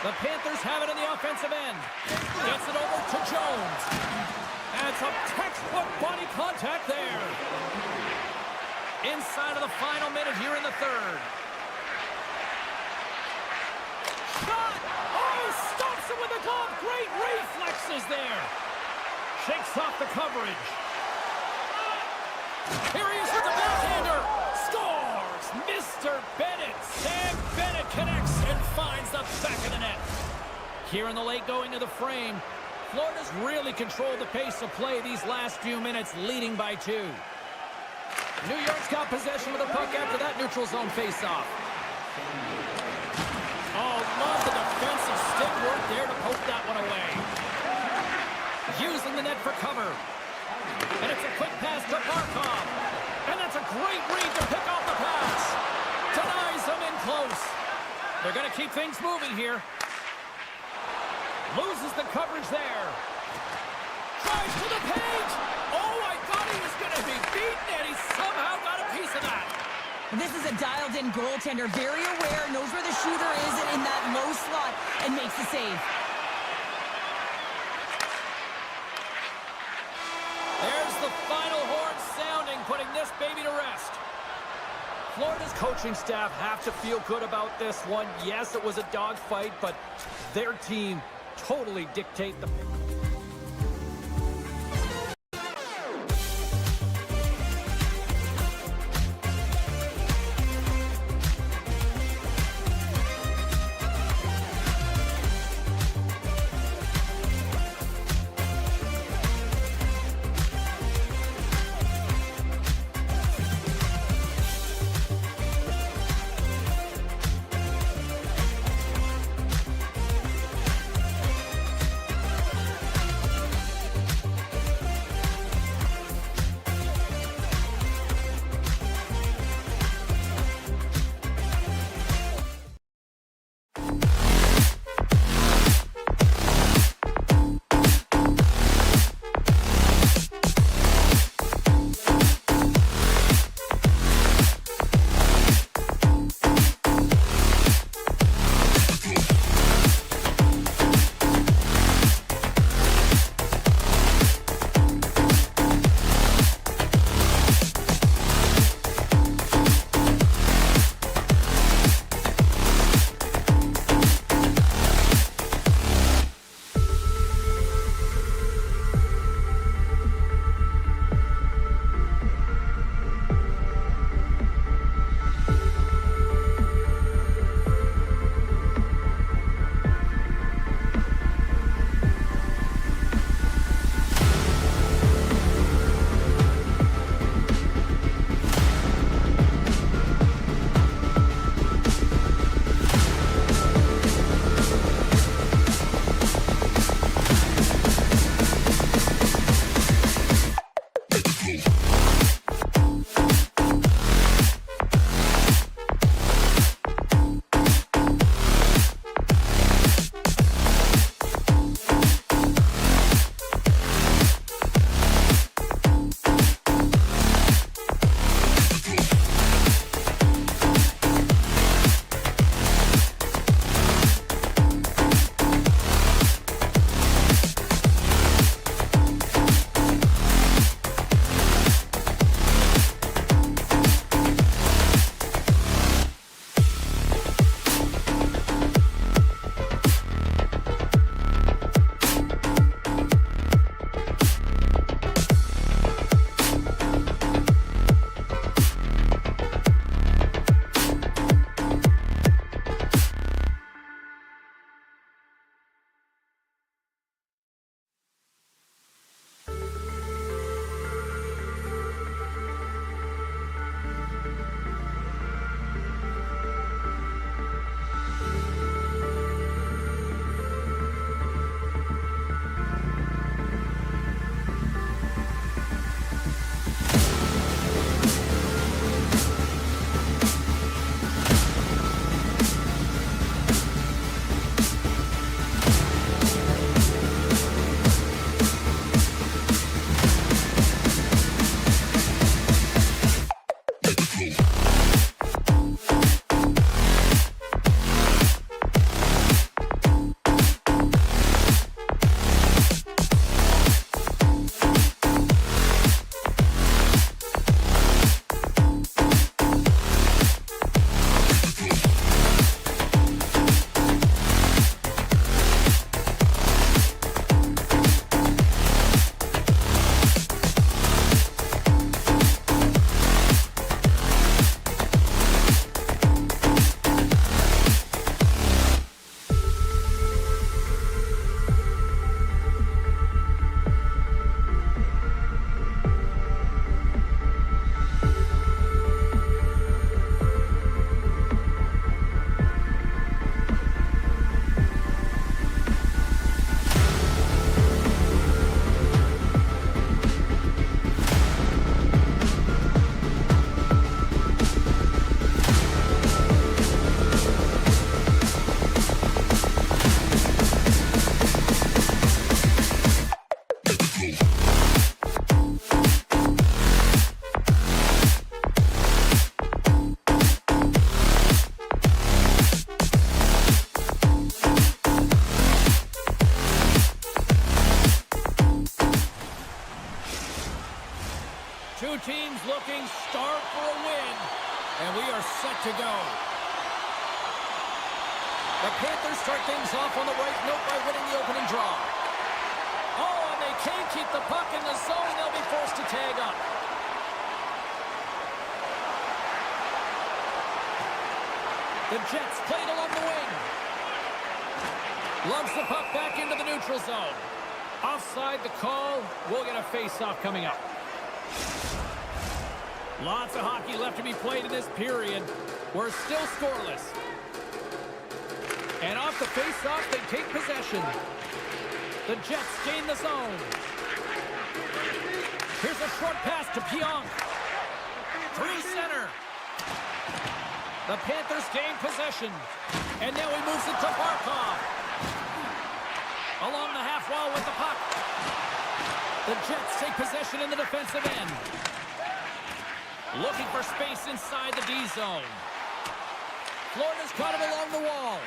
The Panthers have it in the offensive end. Gets it over to Jones. And some textbook body contact there. Inside of the final minute here in the third. Shot! Oh, stops it with a glove. Great reflexes there. Shakes off the coverage. Here he is with the backhander. Scores! Mr. Bennett. Sam Bennett connects and finds the back of the net. Here in the late going of the frame, Florida's really controlled the pace of play these last few minutes, leading by 2. New York's got possession of the puck after that neutral zone faceoff. Oh, love the defensive stick work there to poke that one away. Using the net for cover. And it's a quick pass to Barkov. And that's a great read to pick off the pass. Denies them in close. They're going to keep things moving here. Loses the coverage there. Tries to the page. Oh, I thought he was going to be beaten, and he somehow got a piece of that. This is a dialed-in goaltender, very aware, knows where the shooter is in that low slot, and makes the save. There's the final horn sounding, putting this baby to rest. Florida's coaching staff have to feel good about this one. Yes, it was a dogfight, but their team totally dictate the... And we are set to go. The Panthers start things off on the right note by winning the opening draw. Oh, and they can't keep the puck in the zone. They'll be forced to tag up. The Jets played along the wing. Loves the puck back into the neutral zone. Offside the call. We'll get a face-off coming up. Lots of hockey left to be played in this period. We're still scoreless. And off the face-off, they take possession. The Jets gain the zone. Here's a short pass to Pionk. Through center. The Panthers gain possession. And now he moves it to Barkov. Along the half wall with the puck. The Jets take possession in the defensive end. Looking for space inside the D zone. Florida's got him along the wall.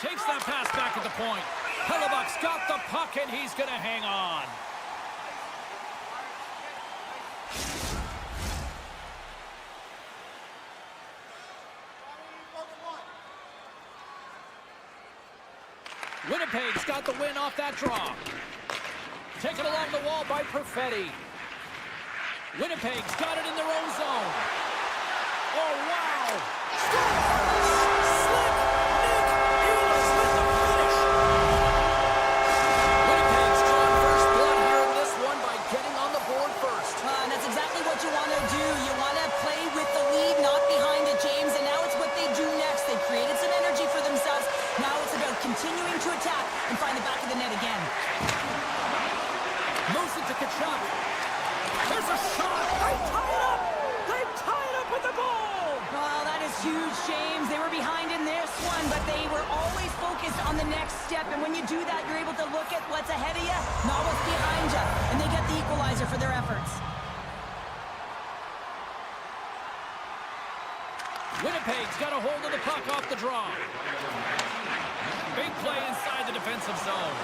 Takes that pass back at the point. Hellebuck's got the puck, and he's going to hang on. Winnipeg's got the win off that draw. Taken along the wall by Perfetti. Winnipeg's got it in their own zone. Oh, wow! Scores! Slick! Nick Ehlers with the finish! Winnipeg's drawn first blood here in this one by getting on the board first. And that's exactly what you want to do. You want to play with the lead, not behind it, James. And now it's what they do next. They created some energy for themselves. Now it's about continuing to attack and find the back of the net again. Moves it to Kachuk. There's a shot. They tie it up. They tie it up with the goal. Well, that is huge, James. They were behind in this one, but they were always focused on the next step. And when you do that, you're able to look at what's ahead of you, not what's behind you. And they get the equalizer for their efforts. Winnipeg's got a hold of the puck off the draw. Big play inside the defensive zone.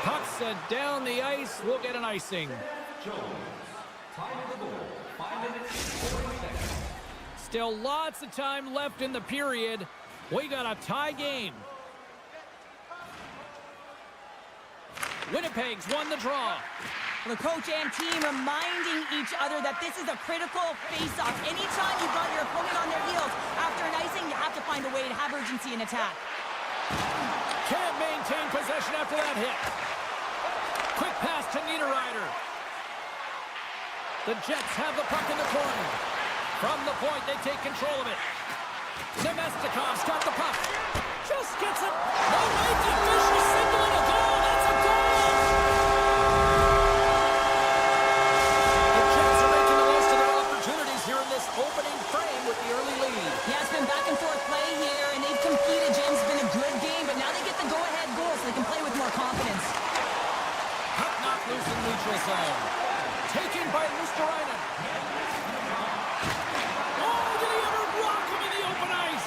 Puck sent down the ice. We'll get an icing. Still lots of time left in the period. We got a tie game. Winnipeg's won the draw. The coach and team reminding each other that this is a critical face-off. Anytime you've got your opponent on their heels after an icing, you have to find a way to have urgency in attack. Can't maintain possession after that hit. Quick pass to Niederreiter. The Jets have the puck in the corner. From the point, they take control of it. Nemestikov's got the puck. Just gets it. No way to Fisher signaling a goal. That's a goal. The Jets are making the most of their opportunities here in this opening frame with the early lead. Yeah, it's been back and forth play here, and they've competed. James, it's been a good game, but now they get the go-ahead goal so they can play with more confidence. Puck knocked loose in neutral zone. Taken by Luosterainen. Oh, did he ever block him in the open ice?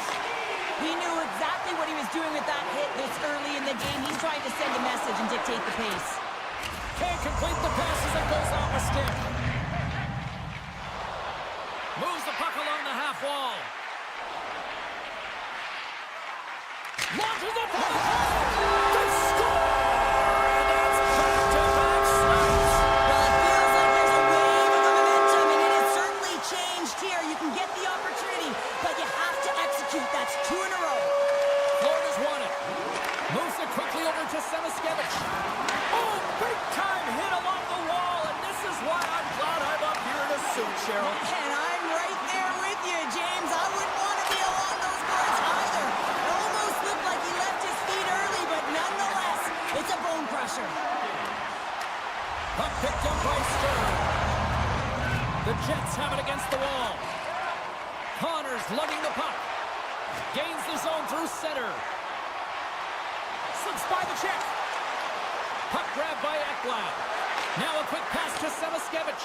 He knew exactly what he was doing with that hit this early in the game. He's trying to send a message and dictate the pace. Can't complete the pass as it goes off a stick. Moves the puck along the half wall. Launches it. They score! And that's back-to-back snaps. Well, it feels like there's a wave of momentum, and it has certainly changed here. You can get the opportunity, but you have to execute. That's 2 in a row. Florida's won it. Moves it quickly over to Semiskevich. Oh, big-time hit along the wall, and this is why I'm glad I'm up here in a suit, Cheryl. And I'm right there with you, James. I wouldn't want to be along those boards either. It almost looked like he left his feet early, but nonetheless, it's a bone crusher. Puck picked up by Stern. The Jets have it against the wall. Connors lugging the puck. Gains the zone through center. Slips by the check. Puck grabbed by Ekblad. Now a quick pass to Semiskevich.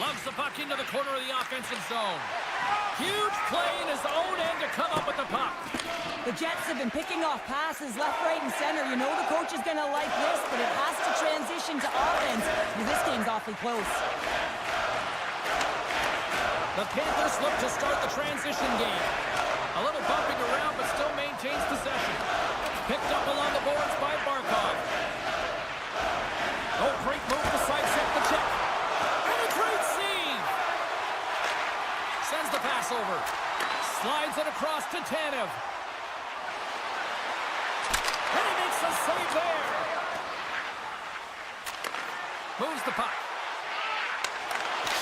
Loves the puck into the corner of the offensive zone. Huge play in his own end to come up with the puck. The Jets have been picking off passes left, right, and center. You know the coach is going to like this, but it has to transition to offense because this game's awfully close. The Panthers look to start the transition game. A little bumping around, but still maintains possession. Picked up along the boards by Barkov. Oh, great move to sidestep the check. And a great save. Sends the pass over. Slides it across to Tanev. And he makes a save there. Moves the puck.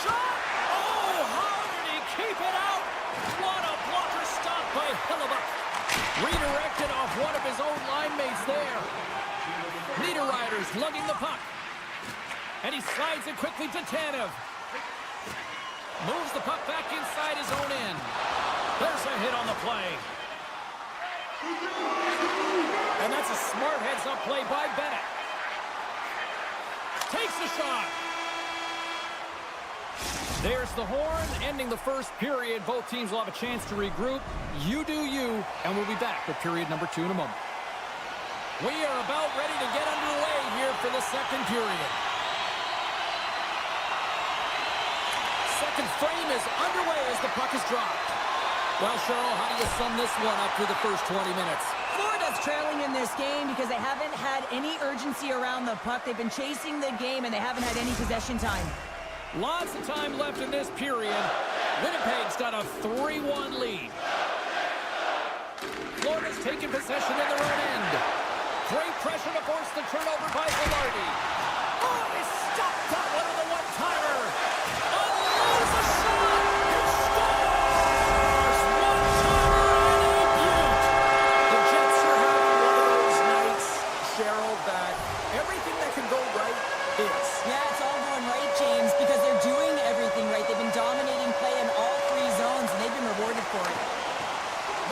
Shot! Oh, how did he keep it out? What a blocker stop by Hellebuyck. Redirected off one of his own line mates there. Niederreiter's lugging the puck. And he slides it quickly to Tanev. Moves the puck back inside his own end. There's a hit on the play. And that's a smart heads-up play by Bennett. Takes the shot. There's the horn, ending the first period. Both teams will have a chance to regroup. You do you, and we'll be back with period number 2 in a moment. We are about ready to get underway here for the second period. Second frame is underway as the puck is dropped. Well, Cheryl, how do you sum this one up through the first 20 minutes? Florida's trailing in this game because they haven't had any urgency around the puck. They've been chasing the game, and they haven't had any possession time. Lots of time left in this period. Winnipeg's got a 3-1 lead. Florida's taking possession in their own end. Great pressure to force the turnover by Velarde. Oh, he stopped that one with a one-timer. Oh, there's a shot! He scores! One-timer and a beaut. The Jets are having one of those nights, Cheryl, that everything that can go right is. Yeah, it's all going right, James, because they're doing everything right. They've been dominating play in all 3 zones, and they've been rewarded for it.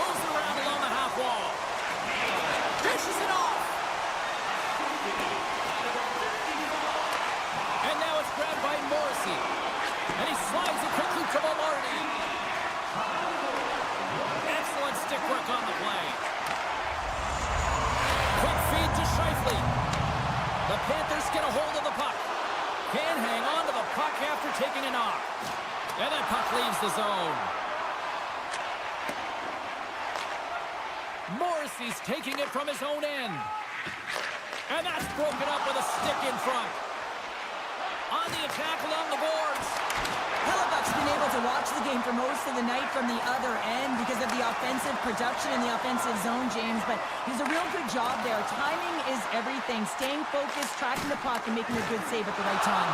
Moves it around along the half wall. Dishes it off. And now it's grabbed by Morrissey. And he slides it quickly to Velarde. Excellent stick work on the play. Quick feed to Scheifele. The Panthers get a hold of the puck. Can hang on to the puck after taking a knock. And that puck leaves the zone. Morrissey's taking it from his own end. And that's broken up with a stick in front. On the attack along the boards. Hellebuyck's been able to watch the game for most of the night from the other end because of the offensive production in the offensive zone, James, but he's a real good job there. Timing is everything. Staying focused, tracking the puck, and making a good save at the right time.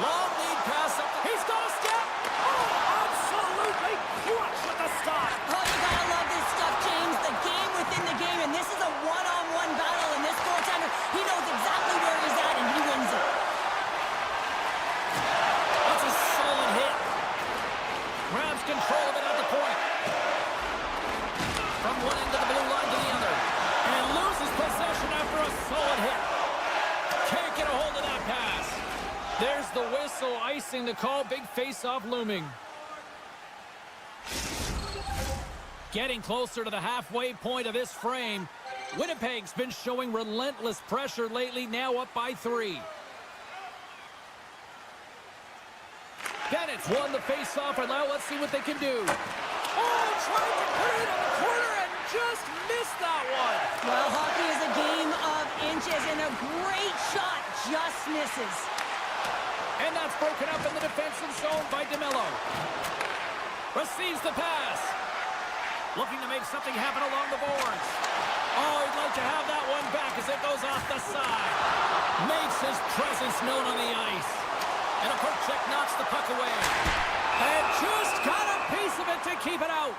Long lead pass up. He's got a step. Oh, absolutely crushed with the stop. Oh, you gotta love this stuff, James. The game within the game, and this is a one-on-one battle, and this goaltender, he knows exactly where he's at, and he wins it. That's a solid hit. Grabs control of it at the point. From one end of the blue line to the other. And loses possession after a solid hit. Can't get a hold of that pass. There's the whistle, icing the call. Big face-off looming. Getting closer to the halfway point of this frame. Winnipeg's been showing relentless pressure lately, now up by 3. Bennett's won the face-off, and now let's see what they can do. Oh, trying to put it in the corner and just missed that one. Well, hockey is a game of inches, and a great shot just misses. And that's broken up in the defensive zone by DeMello. Receives the pass. Looking to make something happen along the boards. Oh, he'd like to have that one back as it goes off the side. Makes his presence known on the ice. And a poke check knocks the puck away. And just got a piece of it to keep it out.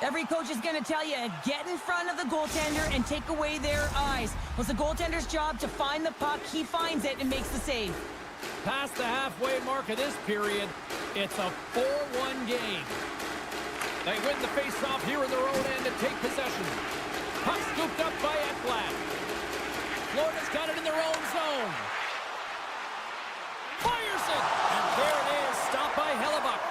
Every coach is going to tell you, get in front of the goaltender and take away their eyes. Well, it's the goaltender's job to find the puck. He finds it and makes the save. Past the halfway mark of this period, it's a 4-1 game. They win the face-off here in their own end and take possession. Puck scooped up by Ekblad. Florida's got it in their own zone. Fires it! And there it is, stopped by Hellebuyck.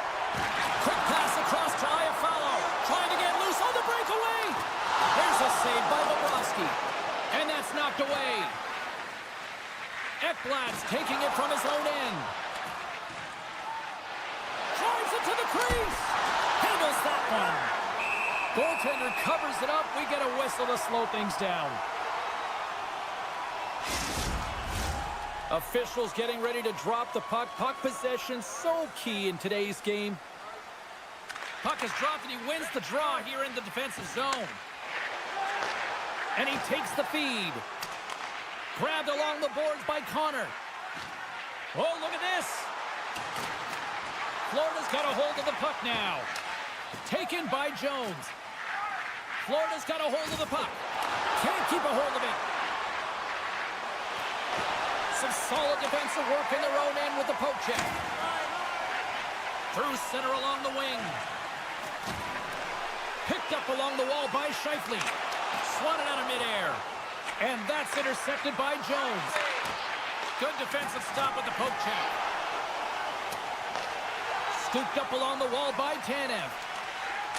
Quick pass across to Iafallo. Trying to get loose on the breakaway. There's a save by Bobrovsky. And that's knocked away. Ekblad's taking it from his own end. the crease. Handles that one. Goaltender covers it up. We get a whistle to slow things down. Officials getting ready to drop the puck. Puck possession so key in today's game. Puck is dropped and he wins the draw here in the defensive zone. And he takes the feed. Grabbed along the boards by Connor. Oh, look at this. Florida's got a hold of the puck now. Taken by Jones. Florida's got a hold of the puck. Can't keep a hold of it. Some solid defensive work in their own end with the poke check. Through center along the wing. Picked up along the wall by Scheifele. Swatted out of midair. And that's intercepted by Jones. Good defensive stop with the poke check. Scooped up along the wall by Tanev.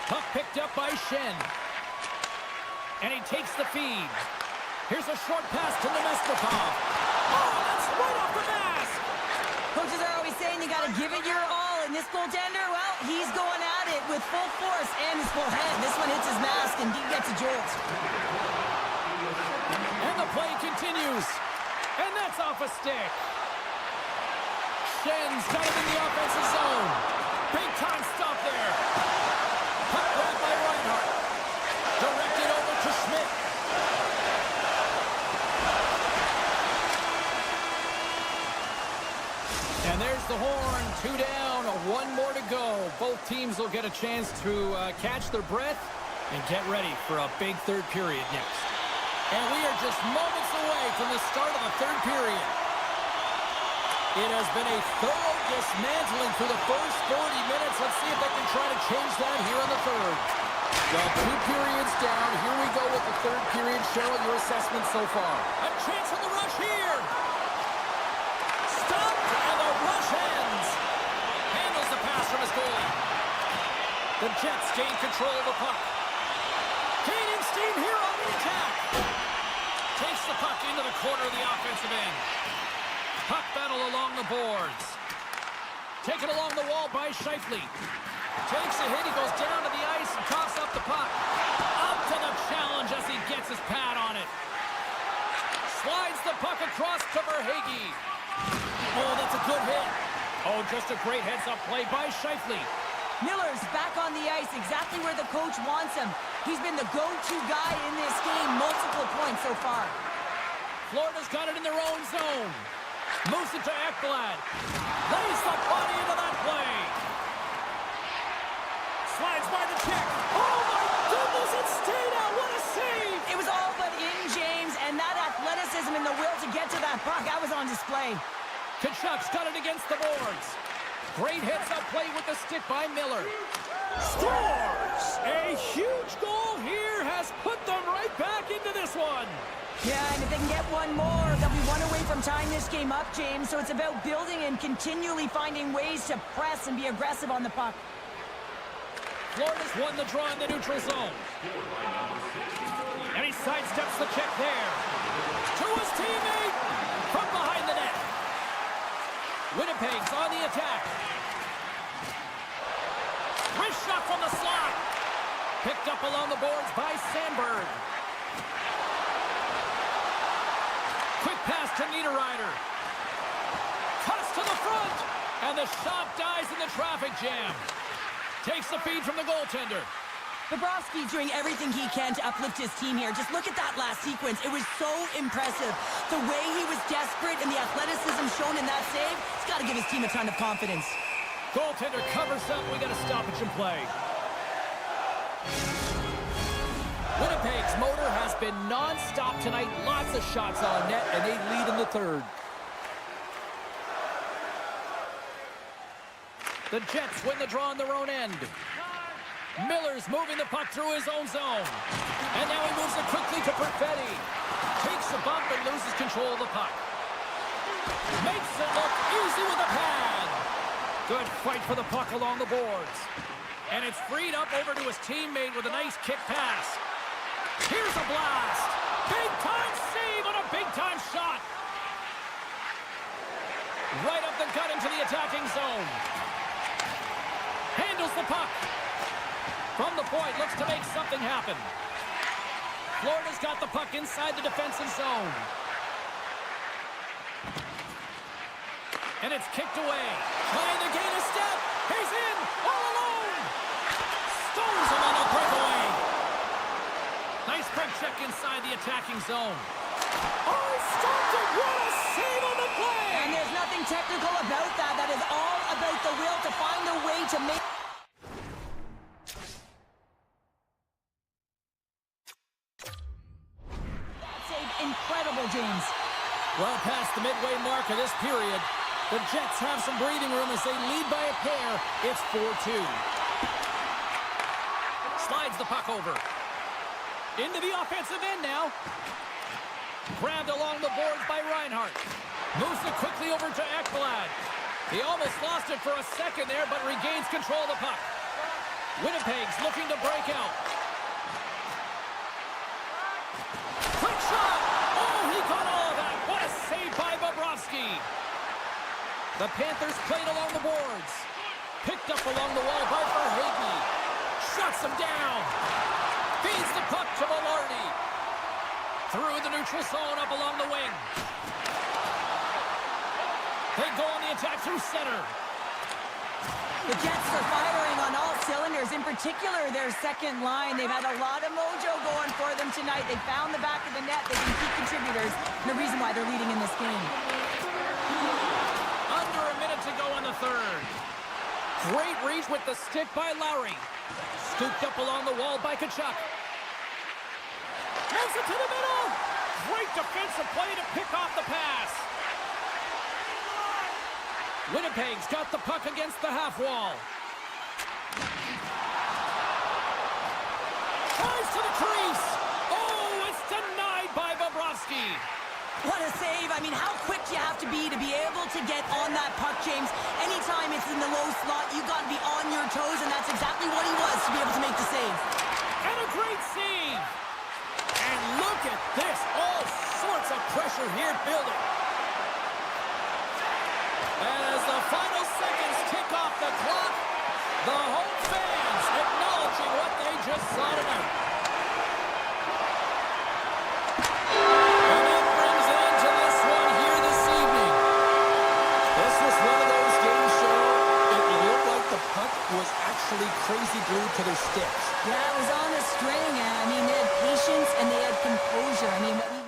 Puck picked up by Shen. And he takes the feed. Here's a short pass to Nemestikov. Oh, that's right off the mask! Coaches are always saying you got to give it your all. And this goaltender, well, he's going at it with full force and his full head. This one hits his mask and he gets a jolt. And the play continues. And that's off a stick. Shen's got him in the offensive zone. Big time stop there. Puck grabbed by Reinhart. Directed over to Schmidt. And there's the horn. 2 down, 1 more to go. Both teams will get a chance to catch their breath and get ready for a big third period next. And we are just moments away from the start of the third period. It has been a thorough dismantling through the first 40 minutes. Let's see if they can try to change that here in the third. Well, 2 periods down. Here we go with the third period. Cheryl, your assessment so far. A chance on the rush here. Stopped, and the rush ends. Handles the pass from his goalie. The Jets gain control of the puck. Gaining steam here on the attack. Takes the puck into the corner of the offensive end. Puck battle along the boards. Taken along the wall by Scheifele. Takes a hit. He goes down to the ice and coughs up the puck. Up to the challenge as he gets his pad on it. Slides the puck across to Verhaeghe. Oh, that's a good hit. Oh, just a great heads-up play by Scheifele. Miller's back on the ice, exactly where the coach wants him. He's been the go-to guy in this game, multiple points so far. Florida's got it in their own zone. Moves it to Ekblad. Lays the body into that play. Slides by the check. Oh, my goodness, it stayed out. What a save. It was all but in, James, and that athleticism and the will to get to that puck, that was on display. Kachuk's got it against the boards. Great heads-up play with the stick by Miller. Scores! A huge goal here has put them right back into this one. Yeah, and if they can get one more, they'll be one away from tying this game up, James. So it's about building and continually finding ways to press and be aggressive on the puck. Florida's won the draw in the neutral zone. And he sidesteps the check there. To his teammate from behind the net. Winnipeg's on the attack. Wrist shot from the slot. Picked up along the boards by Sandberg. Quick pass to Niederreiter. Cuts to the front. And the shot dies in the traffic jam. Takes the feed from the goaltender. Bobrovsky's doing everything he can to uplift his team here. Just look at that last sequence. It was so impressive. The way he was desperate and the athleticism shown in that save, he's got to give his team a ton of confidence. Goaltender covers up. We got a stoppage in play. Winnipeg's motor has been non-stop tonight. Lots of shots on net, and they lead in the third. The Jets win the draw on their own end. Miller's moving the puck through his own zone. And now he moves it quickly to Perfetti. Takes a bump and loses control of the puck. Makes it look easy with a pad. Good fight for the puck along the boards. And it's freed up over to his teammate with a nice kick pass. Here's a blast. Big-time save on a big-time shot. Right up the gut into the attacking zone. Hand the puck. From the point, looks to make something happen. Florida's got the puck inside the defensive zone. And it's kicked away. Trying to gain a step. He's in, all alone. Stones him on the breakaway. Nice break check inside the attacking zone. Oh, stopped it. What a save on the play. And there's nothing technical about that. That is all about the will to find a way to make... That save, incredible, James. Well past the midway mark of this period, the Jets have some breathing room as they lead by a pair. It's 4-2. Slides the puck over. Into the offensive end now. Grabbed along the boards by Reinhart. Moves it quickly over to Ekblad. He almost lost it for a second there, but regains control of the puck. Winnipeg's looking to break out. Quick shot! Oh, he caught all of that. What a save by Bobrovsky. The Panthers played along the boards. Picked up along the wall by Verhaeghe. Shuts him down. Feeds the puck to Velarde. Through the neutral zone up along the wing. They go on the attack through center. The Jets are firing on all cylinders, in particular their second line. They've had a lot of mojo going for them tonight. They found the back of the net. They've been key contributors, and the reason why they're leading in this game. Under a minute to go in the third. Great reach with the stick by Lowry. Scooped up along the wall by Tkachuk. Moves it to the middle. Great defensive play to pick off the pass. Winnipeg's got the puck against the half wall. Tries to the crease. Oh, it's denied by Bobrovsky. What a save. I mean, how quick you have to be able to get on that puck, James. Anytime it's in the low slot, you got to be on your toes, and that's exactly what he was to be able to make the save. And a great save. And look at this. All sorts of pressure here building. As the final seconds tick off the clock, the home fans acknowledging what they just saw tonight. And that brings an end to this one here this evening. This was one of those games, show. It looked like the puck was actually crazy glued to their sticks. Yeah, it was on a string. I mean, they had patience and they had composure. I mean, what we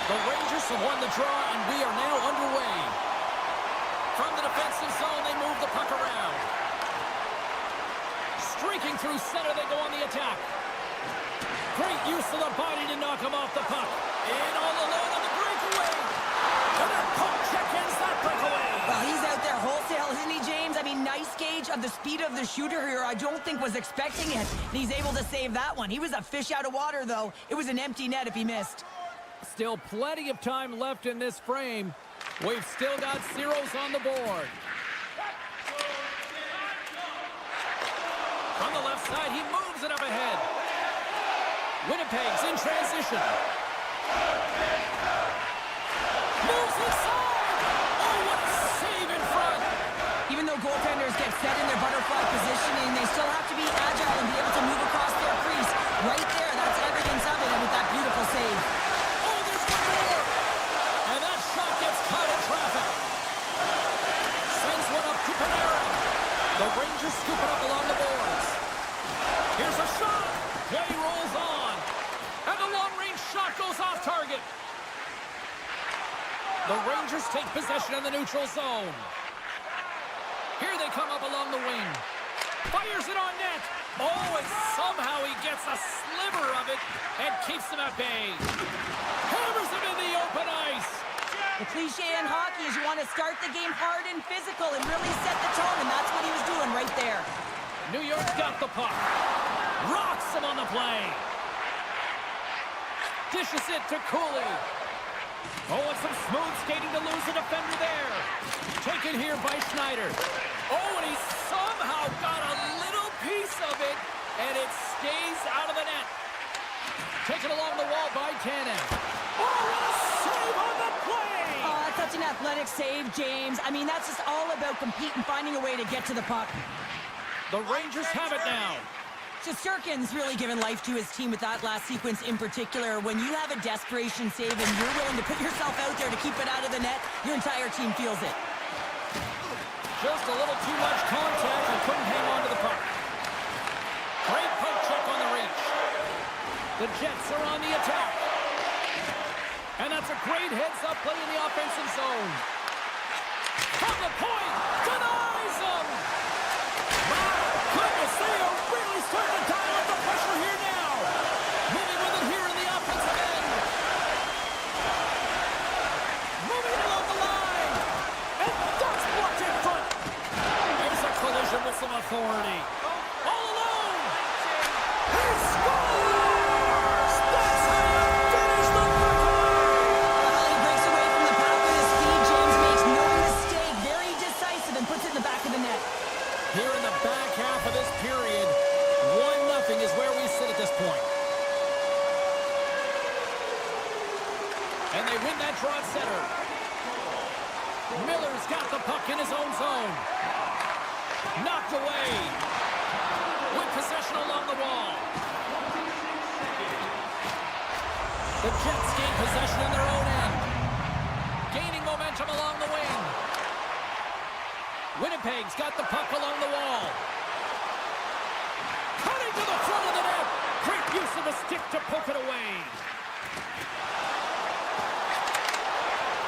The Rangers have won the draw, and we are now underway. From the defensive zone, they move the puck around. Streaking through center, they go on the attack. Great use of the body to knock him off the puck. In all alone on the breakaway. And a poke check ends that breakaway. Well, he's out there wholesale, isn't he, James? I mean, nice gauge of the speed of the shooter here. I don't think was expecting it. And he's able to save that one. He was a fish out of water, though. It was an empty net if he missed. Still plenty of time left in this frame. We've still got zeros on the board. From the left side, he moves it up ahead. Winnipeg's in transition. Moves inside. Oh, what a save in front. Even though goaltenders get set in their butterfly positioning, they still have to be agile and be able to move across their crease. Right there, that's evidence of it with that beautiful save. Oh, there's one more. And that shot gets caught in traffic. Sends one up to Panarin. The Rangers scoop it up along the boards. Here's a shot. Play rolls on. And the long-range shot goes off target. The Rangers take possession in the neutral zone. Here they come up along the wing. Fires it on net. Oh, and somehow he gets a sliver of it and keeps them at bay. Hammers him in the open ice. The cliche in hockey is you want to start the game hard and physical and really set the tone, and that's what he was doing right there. New York's got the puck. Rocks him on the play. Dishes it to Cooley. Oh, and some smooth skating to lose a defender there. Taken here by Schneider. Oh, and he somehow got a little piece of it, and it stays out of the net. Taken along the wall by Tannen. Oh, what a save on the play! Oh, that's such an athletic save, James. I mean, that's just all about competing, finding a way to get to the puck. The Rangers have it now. Shesterkin's really given life to his team with that last sequence in particular. When you have a desperation save and you're willing to put yourself out there to keep it out of the net, your entire team feels it. Just a little too much contact and couldn't hang on to the puck. Great poke check on the reach. The Jets are on the attack. And that's a great heads-up play in the offensive zone. From the point, denies him! My goodness, they are really starting to dial up the pressure here now. Moving with it here in the offensive end. Moving along the line. And that's blocked in front. There's a collision with some authority. All alone. He scores! That's how you finish the breakaway. Well, he breaks away from the path with his speed. James makes no mistake. Very decisive and puts it in the back of the net. Here in the back half of this period, 1-0 is where we sit at this point. And they win that draw at center. Miller's got the puck in his own zone. Knocked away. With possession along the wall. The Jets gain possession in their own end. Gaining momentum along the wing. Winnipeg's got the puck along the wall. Cutting to the front of the net. Great use of the stick to poke it away.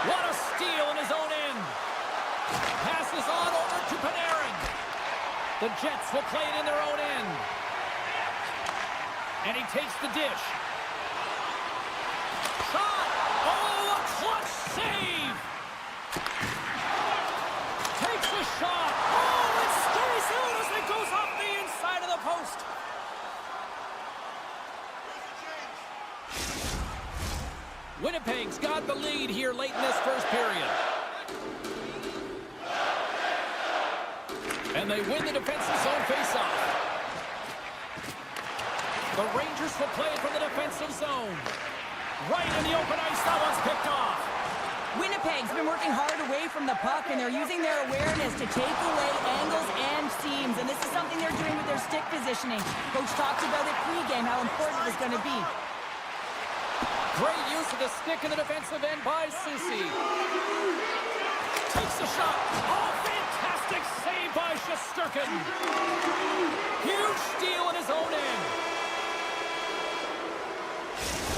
What a steal in his own end. Passes on over to Panarin. The Jets will play it in their own end. And he takes the dish. Shot. Oh, a clutch save. Takes the shot. Oh, it stays out as it goes off the inside of the post. Winnipeg's got the lead here late in this first period. And they win the defensive zone faceoff. The Rangers will play it from the defensive zone. Right in the open ice, that one's picked off. Winnipeg's been working hard away from the puck, and they're using their awareness to take away angles and seams. And this is something they're doing with their stick positioning. Coach talked about it pregame, how important it was going to be. Great use of the stick in the defensive end by Soucy. Takes the shot. Oh, fantastic save by Shesterkin. Huge steal in his own end.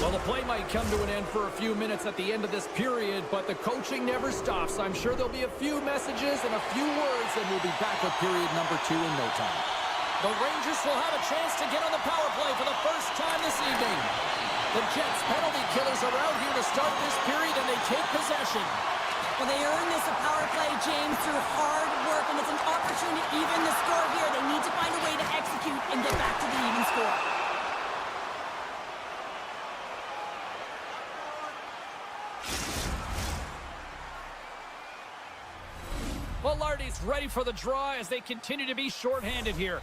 Well, the play might come to an end for a few minutes at the end of this period, but the coaching never stops. I'm sure there'll be a few messages and a few words, and we'll be back with period number 2 in no time. The Rangers will have a chance to get on the power play for the first time this evening. The Jets penalty killers are out here to start this period, and they take possession. Well, they earn this a power play, James, through hard work, and it's an opportunity to even the score here. They need to find a way to execute and get back to the even score. Well, Lardy's ready for the draw as they continue to be shorthanded here.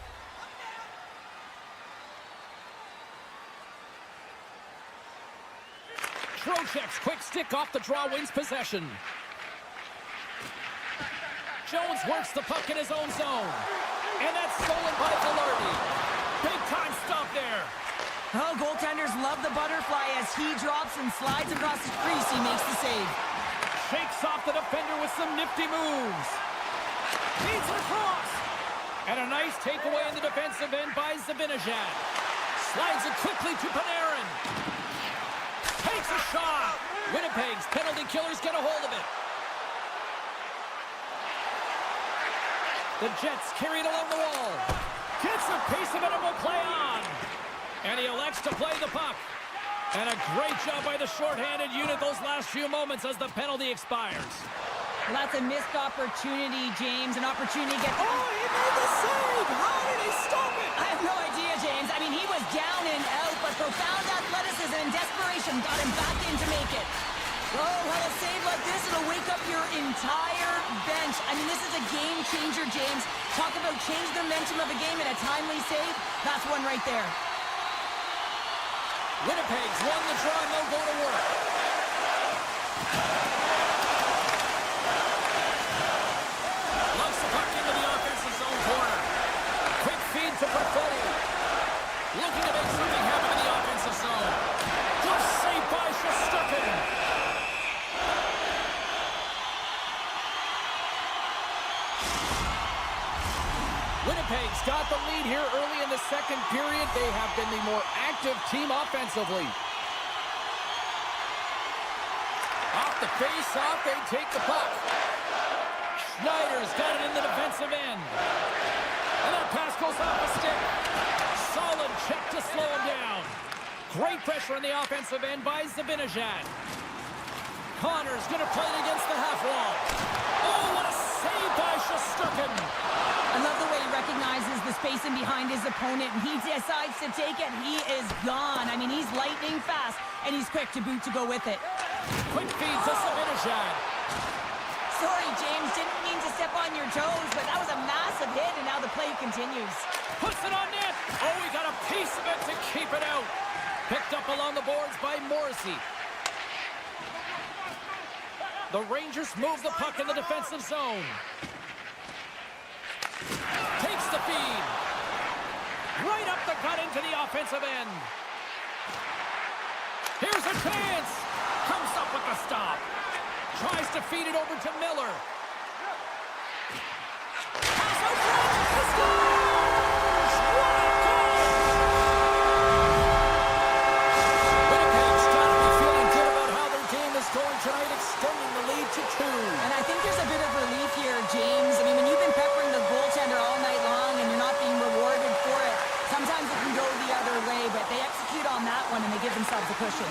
Trocheck's quick stick off the draw wins possession. Jones works the puck in his own zone. And that's stolen by Velarde. Big time stop there. Oh, goaltenders love the butterfly as he drops and slides across the crease. He makes the save. Shakes off the defender with some nifty moves. Feeds it across. And a nice takeaway in the defensive end by Zibanejad. Slides it quickly to Panarin. Takes a shot. Winnipeg's penalty killers get a hold of it. The Jets carry it along the wall. Gets a piece of it and will play on. And he elects to play the puck. And a great job by the shorthanded unit those last few moments as the penalty expires. Well, that's a missed opportunity, James. An opportunity to get... Oh, he made the save! How did he stop it? I have no idea, James. I mean, he was down and out, but profound athleticism and desperation got him back in to make it. Oh, well, a save like this, it'll wake up your entire bench. I mean, this is a game changer, James. Talk about change the momentum of a game in a timely save. That's one right there. Winnipeg's won the draw and they'll go to work. Loves the puck into the offensive zone corner. Quick feed to Perfetti. Looking to make something happen in the offensive zone. Good save by Shesterkin. Winnipeg's got the lead here early in the second period. They have been the more active team offensively. Off the face-off, they take the puck. Schneider's got it in the defensive end. And that pass goes off a stick. Solid check to slow him down. Great pressure on the offensive end by Zibanejad. Connor's going to play it against the half wall. Oh, what a save by Shesterkin. I love the way he recognizes the space in behind his opponent, and he decides to take it. He is gone. I mean, he's lightning fast, and he's quick to boot to go with it. Quick feed to Zibanejad. Sorry, James, didn't mean to step on your toes, but that was a massive hit, and now the play continues. Puts it on net. Oh, he got a piece of it to keep it out. Picked up along the boards by Morrissey. The Rangers move the puck in the defensive zone. Takes the feed. Right up the gut into the offensive end. Here's a chance. Comes up with the stop. Tries to feed it over to Miller. Pass out front. He scores! What a goal! Winnipeg's got to be feeling good about how their game is going tonight, extending the lead to 2. And I think there's a bit of relief here, James. I mean, when you've been peppering the goaltender all night long and you're not being rewarded for it, sometimes it can go the other way, but they execute on that one and they give themselves a cushion.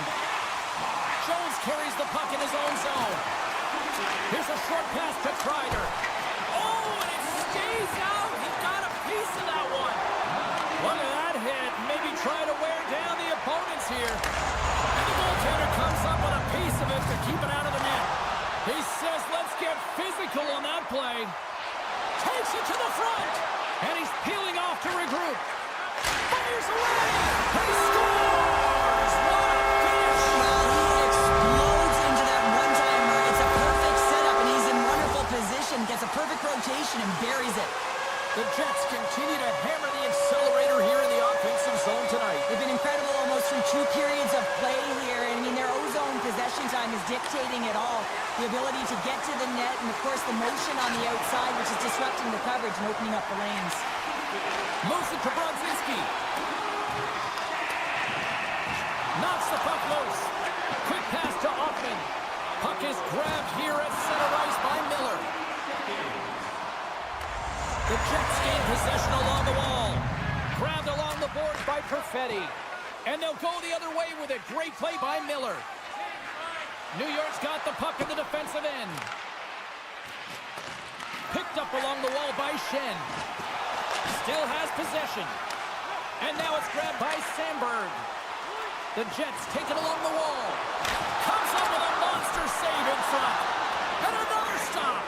Jones carries the puck in his own zone. Here's a short pass to Kreider. Oh, and it stays out. He got a piece of that one. Look at that hit. Maybe try to wear down the opponents here. And the goaltender comes up with a piece of it to keep it out of the net. He says, let's get physical on that play. Takes it to the front. And he's peeling off to regroup. Fires away. He scores. What a finish. Well, he explodes into that one-timer. It's a perfect setup, and he's in wonderful position. Gets a perfect rotation and buries it. The Jets continue to hammer the accelerator here in the offensive zone tonight. They've been incredible almost through 2 periods of play here. And I mean, their O-zone possession time is dictating it all. The ability to get to the net and, of course, the motion on the outside, which is disrupting the coverage and opening up the lanes. Moves it to Brodzinski. Knocks the puck loose. Quick pass to Hoffman. Puck is grabbed here at center ice by Miller. The Jets gain possession along the wall. Grabbed along the boards by Perfetti. And they'll go the other way with it. Great play by Miller. New York's got the puck in the defensive end. Picked up along the wall by Shen. Still has possession. And now it's grabbed by Sandberg. The Jets take it along the wall. Comes up with a monster save in front. And another stop.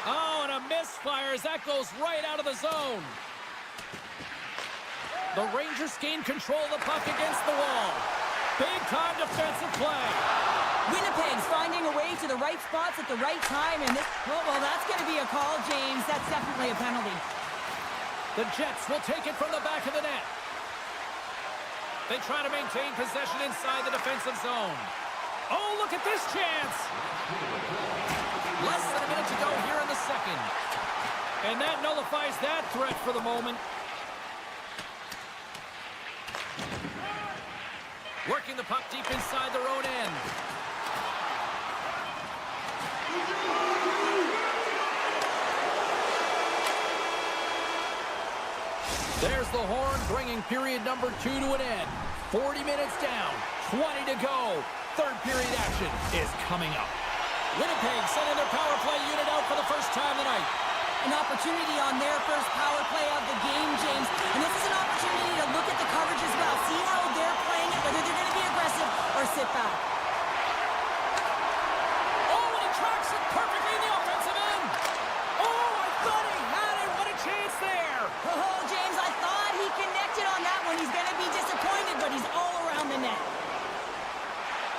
Oh, and a misfire as that goes right out of the zone. The Rangers gain control of the puck against the wall. Big-time defensive play. Winnipeg's finding a way to the right spots at the right time, and this, well, that's going to be a call, James. That's definitely a penalty. The Jets will take it from the back of the net. They try to maintain possession inside the defensive zone. Oh, look at this chance. Less than a minute to go here in the second. And that nullifies that threat for the moment. Working the puck deep inside their own end. There's the horn, bringing period number 2 to an end. 40 minutes down, 20 to go. Third period action is coming up. Winnipeg sending their power play unit out for the first time tonight. An opportunity on their first power play of the game, James. And this is an opportunity to look at the coverage as well. See how they're playing it, whether they're going to be aggressive or sit back. Oh, and he tracks it perfectly in the offensive end. Oh, I thought he had it. What a chance there. Oh, James, I thought he connected on that one. He's going to be disappointed, but he's all around the net.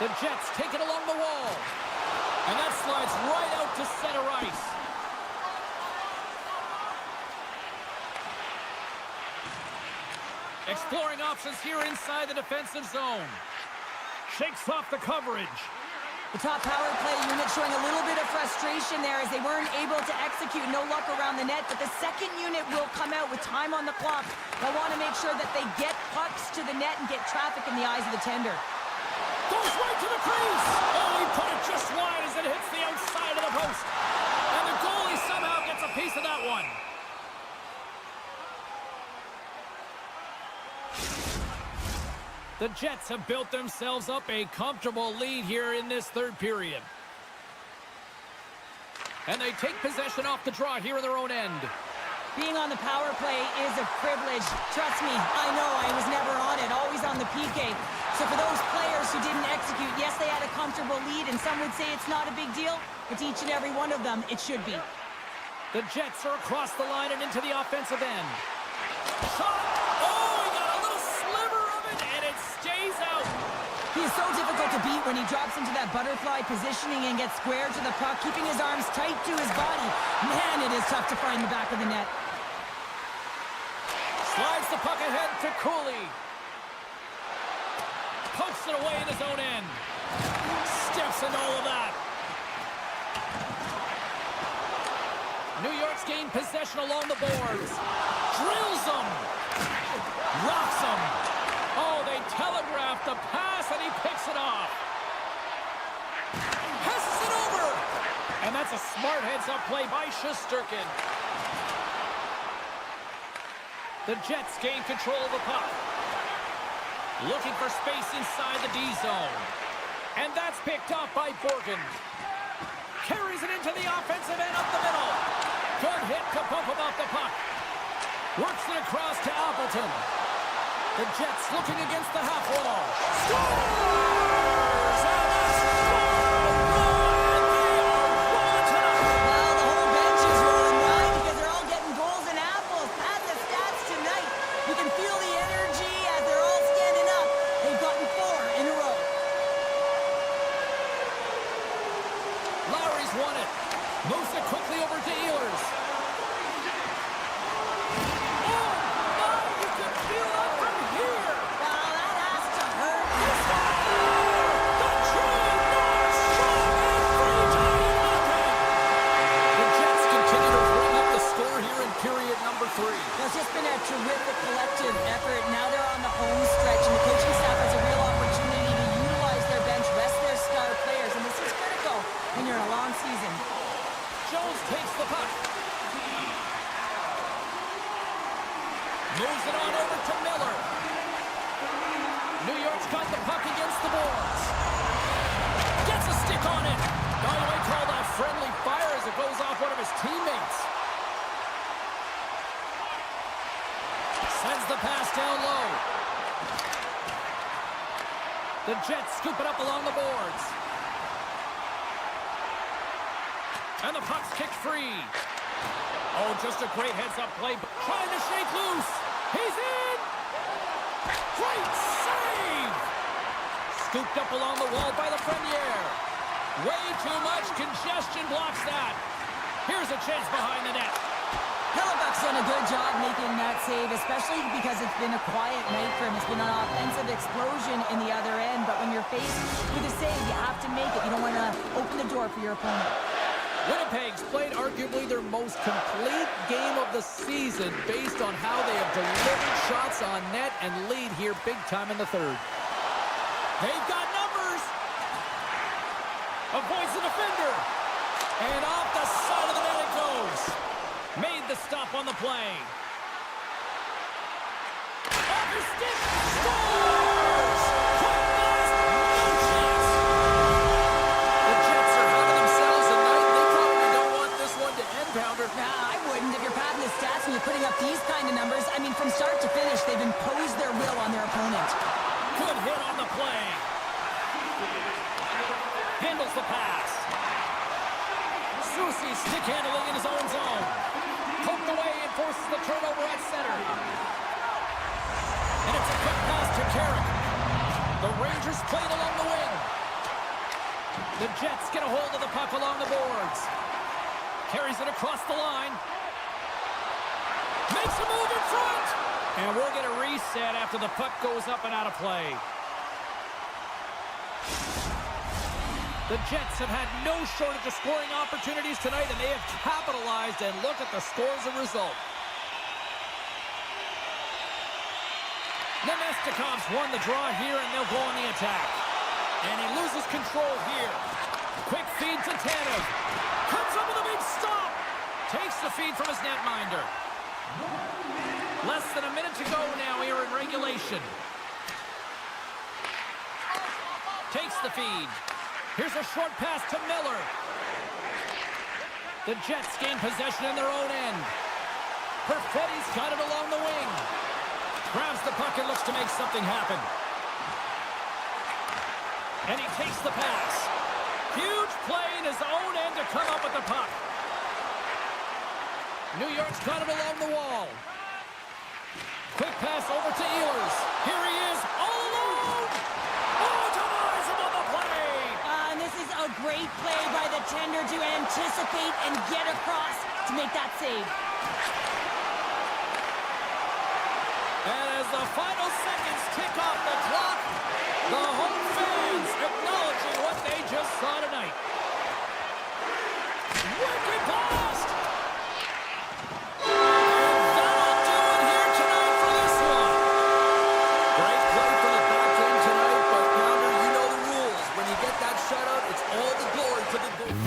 The Jets take it along the wall. And that slides right out to center ice. Exploring options here inside the defensive zone. Shakes off the coverage. The top power play unit showing a little bit of frustration there as they weren't able to execute. No luck around the net, but the second unit will come out with time on the clock. They'll want to make sure that they get pucks to the net and get traffic in the eyes of the tender. Goes right to the crease. Oh, he put it just wide as it hits the outside of the post. And the goalie somehow gets a piece of that one. The Jets have built themselves up a comfortable lead here in this third period. And they take possession off the draw here in their own end. Being on the power play is a privilege. Trust me, I know I was never on it, always on the PK. So for those players who didn't execute, yes, they had a comfortable lead, and some would say it's not a big deal, but to each and every one of them, it should be. The Jets are across the line and into the offensive end. Shot! Oh, he got a little sliver of it, and it stays out. He is so difficult to beat when he drops into that butterfly positioning and gets square to the puck, keeping his arms tight to his body. Man, it is tough to find the back of the net. Slides the puck ahead to Cooley. Pokes it away in his own end. Steps into all of that. New York's gained possession along the boards. Drills them. Rocks them. Oh, they telegraphed the pass, and he picks it off. Passes it over. And that's a smart heads-up play by Shesterkin. The Jets gain control of the puck. Looking for space inside the D zone. And that's picked up by Borgen. Carries it into the offensive end up the middle. Good hit to bump him off the puck. Works it across to Appleton. The Jets looking against the half wall. Scores! And a score! They are rolling tonight. Well, the whole bench is rolling, right? Because they're all getting goals and apples. At the stats tonight, you can feel the energy as they're all standing up. They've gotten 4 in a row. Lowry's won it. Moves it quickly over to Ehlers. Oh, my, you can feel it from here. Wow, that has to hurt. The true North strong and free giant Winnipeg. The Jets continue to bring up the score here in period number 3. Well, it's just been a terrific collective effort. Now they're on the home stretch sweep it up along the boards. And the puck's kicked free. Oh, just a great heads-up play. Trying to shake loose. He's in! Great save! Scooped up along the wall by the Lafreniere. Way too much congestion blocks that. Here's a chance behind the net. Hellebuck's done a good job making that save, especially because it's been a quiet night for him. It's been an offensive explosion in the other end, but when you're faced with a save, you have to make it. You don't want to open the door for your opponent. Winnipeg's played arguably their most complete game of the season based on how they have delivered shots on net and lead here big time in the third. They've got numbers. Avoids the defender. And off the side of the net it goes. Made the stop on the play. Off his stick. Scores! Quick blast. No chance. The Jets are having themselves a night. They probably don't want this one to end, Pounder. Nah, I wouldn't. If you're padding the stats and you're putting up these kind of numbers, I mean, from start to finish, they've imposed their will on their opponent. Good hit on the play. Handles the pass. Susi stick handling in his own zone. Poked away and forces the turnover at center. And it's a quick pass to Carrick. The Rangers played along the wing. The Jets get a hold of the puck along the boards. Carries it across the line. Makes a move in front. And we'll get a reset after the puck goes up and out of play. The Jets have had no shortage of scoring opportunities tonight, and they have capitalized, and look at the score as a result. Nemestikov's won the draw here, and they'll go on the attack. And he loses control here. Quick feed to Tanev. Comes up with a big stop. Takes the feed from his netminder. Less than a minute to go now here in regulation. Takes the feed. Here's a short pass to Miller. The Jets gain possession in their own end. Perfetti's got it along the wing. Grabs the puck and looks to make something happen. And he takes the pass. Huge play in his own end to come up with the puck. New York's got it along the wall. Quick pass over to Ehlers. Here he is, all alone. Oh, denies him on the play. And this is a great play by the tender to anticipate and get across to make that save. And as the final seconds tick off the clock, the home fans acknowledging what they just saw tonight. Wicked blast! And that'll do it here tonight for this one. Great play from the back end tonight, but Pounder, you know the rules. When you get that shutout, it's all the glory to the goal.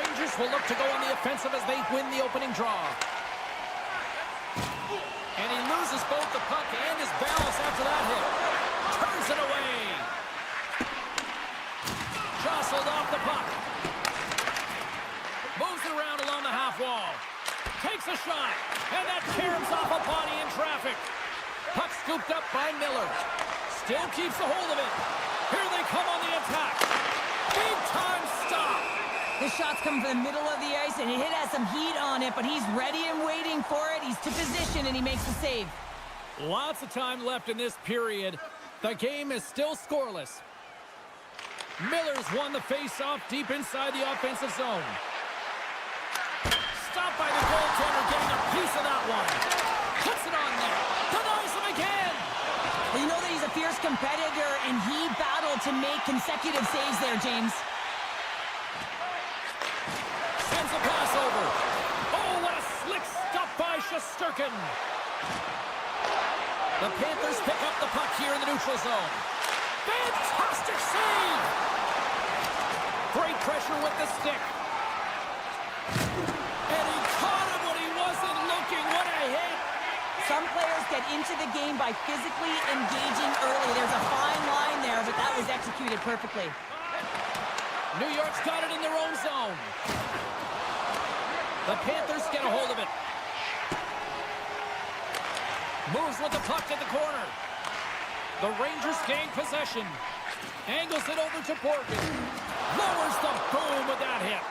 Rangers will look to go on the offensive as they win the opening draw. And he loses both the puck and his balance after that hit. Turns it away. Jostled off the puck. Moves it around along the half wall. Takes a shot. And that caroms off a body in traffic. Puck scooped up by Miller. Still keeps a hold of it. Here they come on the attack. Big time stop. The shot's come from the middle of the ice, and it has some heat on it, but he's ready and waiting for it. He's to position, and he makes the save. Lots of time left in this period. The game is still scoreless. Miller's won the face-off deep inside the offensive zone. Stopped by the goaltender, getting a piece of that one. Puts it on there. Denies him again. Well, you know that he's a fierce competitor, and he battled to make consecutive saves there, James. Sends a pass over. Oh, what a slick stop by Shesterkin. The Panthers pick up the puck here in the neutral zone. Fantastic save. Great pressure with the stick. And he caught him when he wasn't looking. What a hit. Some players get into the game by physically engaging early. There's a fine line there, but that was executed perfectly. New York's got it in their own zone. The Panthers get a hold of it. Moves with the puck to the corner. The Rangers gain possession. Angles it over to Borgen. Lowers the boom with that hit.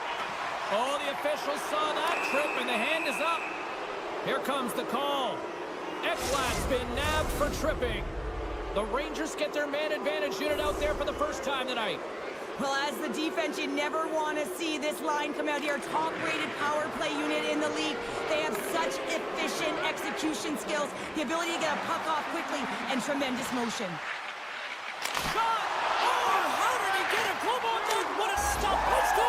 Oh, the officials saw that trip, and the hand is up. Here comes the call. Ekblad's been nabbed for tripping. The Rangers get their man advantage unit out there for the first time tonight. Well, as the defense, you never want to see this line come out here. Top-rated power play unit in the league. They have such efficient execution skills, the ability to get a puck off quickly, and tremendous motion. Shot! Oh, how did he get a glove on that? What a stop! Let's go!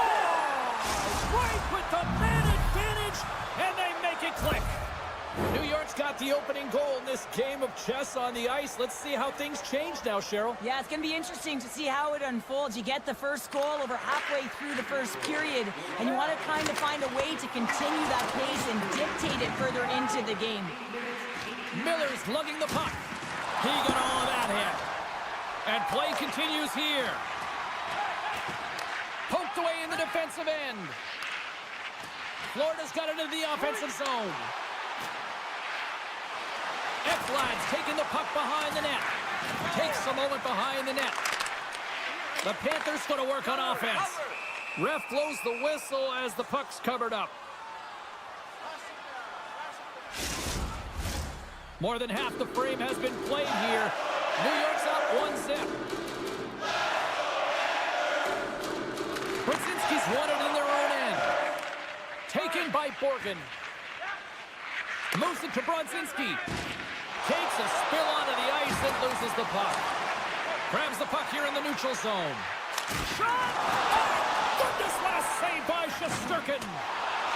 Right with the man advantage, and they make it click. New York's got the opening goal in this game of chess on the ice. Let's see how things change now, Cheryl. Yeah, it's going to be interesting to see how it unfolds. You get the first goal over halfway through the first period, and you want to kind of find a way to continue that pace and dictate it further into the game. Miller's lugging the puck. He got all of that hit. And play continues here. Poked away in the defensive end. Florida's got it into the offensive zone. Ekblad's taking the puck behind the net. Takes a moment behind the net. The Panthers going to work on offense. Ref blows the whistle as the puck's covered up. More than half the frame has been played here. New York's up 1-0. Brzezinski's won it in their own end. Taken by Borgen. Moves it to Brzezinski. Takes a spill onto the ice and loses the puck. Grabs the puck here in the neutral zone. Shot! Oh, goodness, what a save by Shesterkin.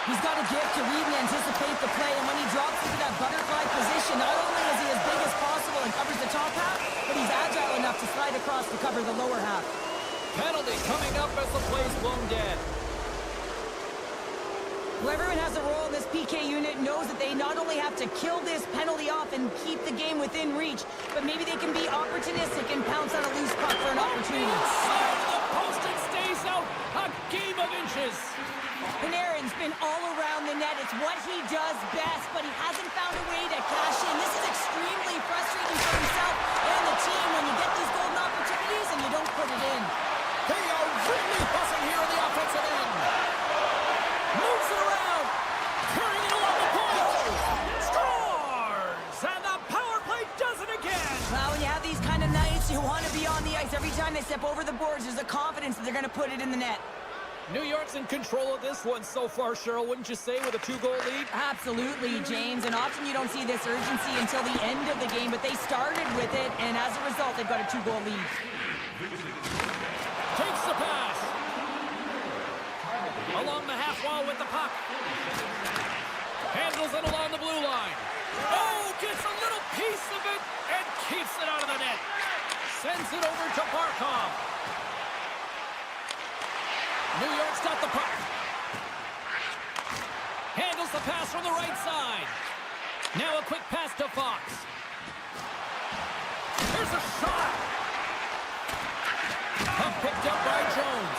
He's got a gift to read and anticipate the play, and when he drops into that butterfly position, not only is he as big as possible and covers the top half, but he's agile enough to slide across to cover the lower half. Penalty coming up as the play's blown dead. Whoever has a role in this PK unit knows that they not only have to kill this penalty off and keep the game within reach, but maybe they can be opportunistic and pounce on a loose puck for an opportunity. Side of the post and stays out. A game of inches. Panarin's been all around the net. It's what he does best, but he hasn't found a way to cash in. This is extremely frustrating for himself and the team when you get these golden opportunities and you don't put it in. They are really buzzing here on the offensive end. Moves it around. Carrying it along the point. Scores! And the power play does it again. Well, when you have these kind of nights, you want to be on the ice. Every time they step over the boards, there's a confidence that they're going to put it in the net. New York's in control of this one so far, Cheryl, wouldn't you say, with a 2-goal lead? Absolutely, James. And often you don't see this urgency until the end of the game, but they started with it, and as a result, they've got a 2-goal lead. Takes the pass. Along the half wall with the puck. Handles it along the blue line. Oh, gets a little piece of it and keeps it out of the net. Sends it over to Barkov. New York's got the puck. the pass from the right side. Now a quick pass to Fox. Here's a shot. Puck picked up by Jones.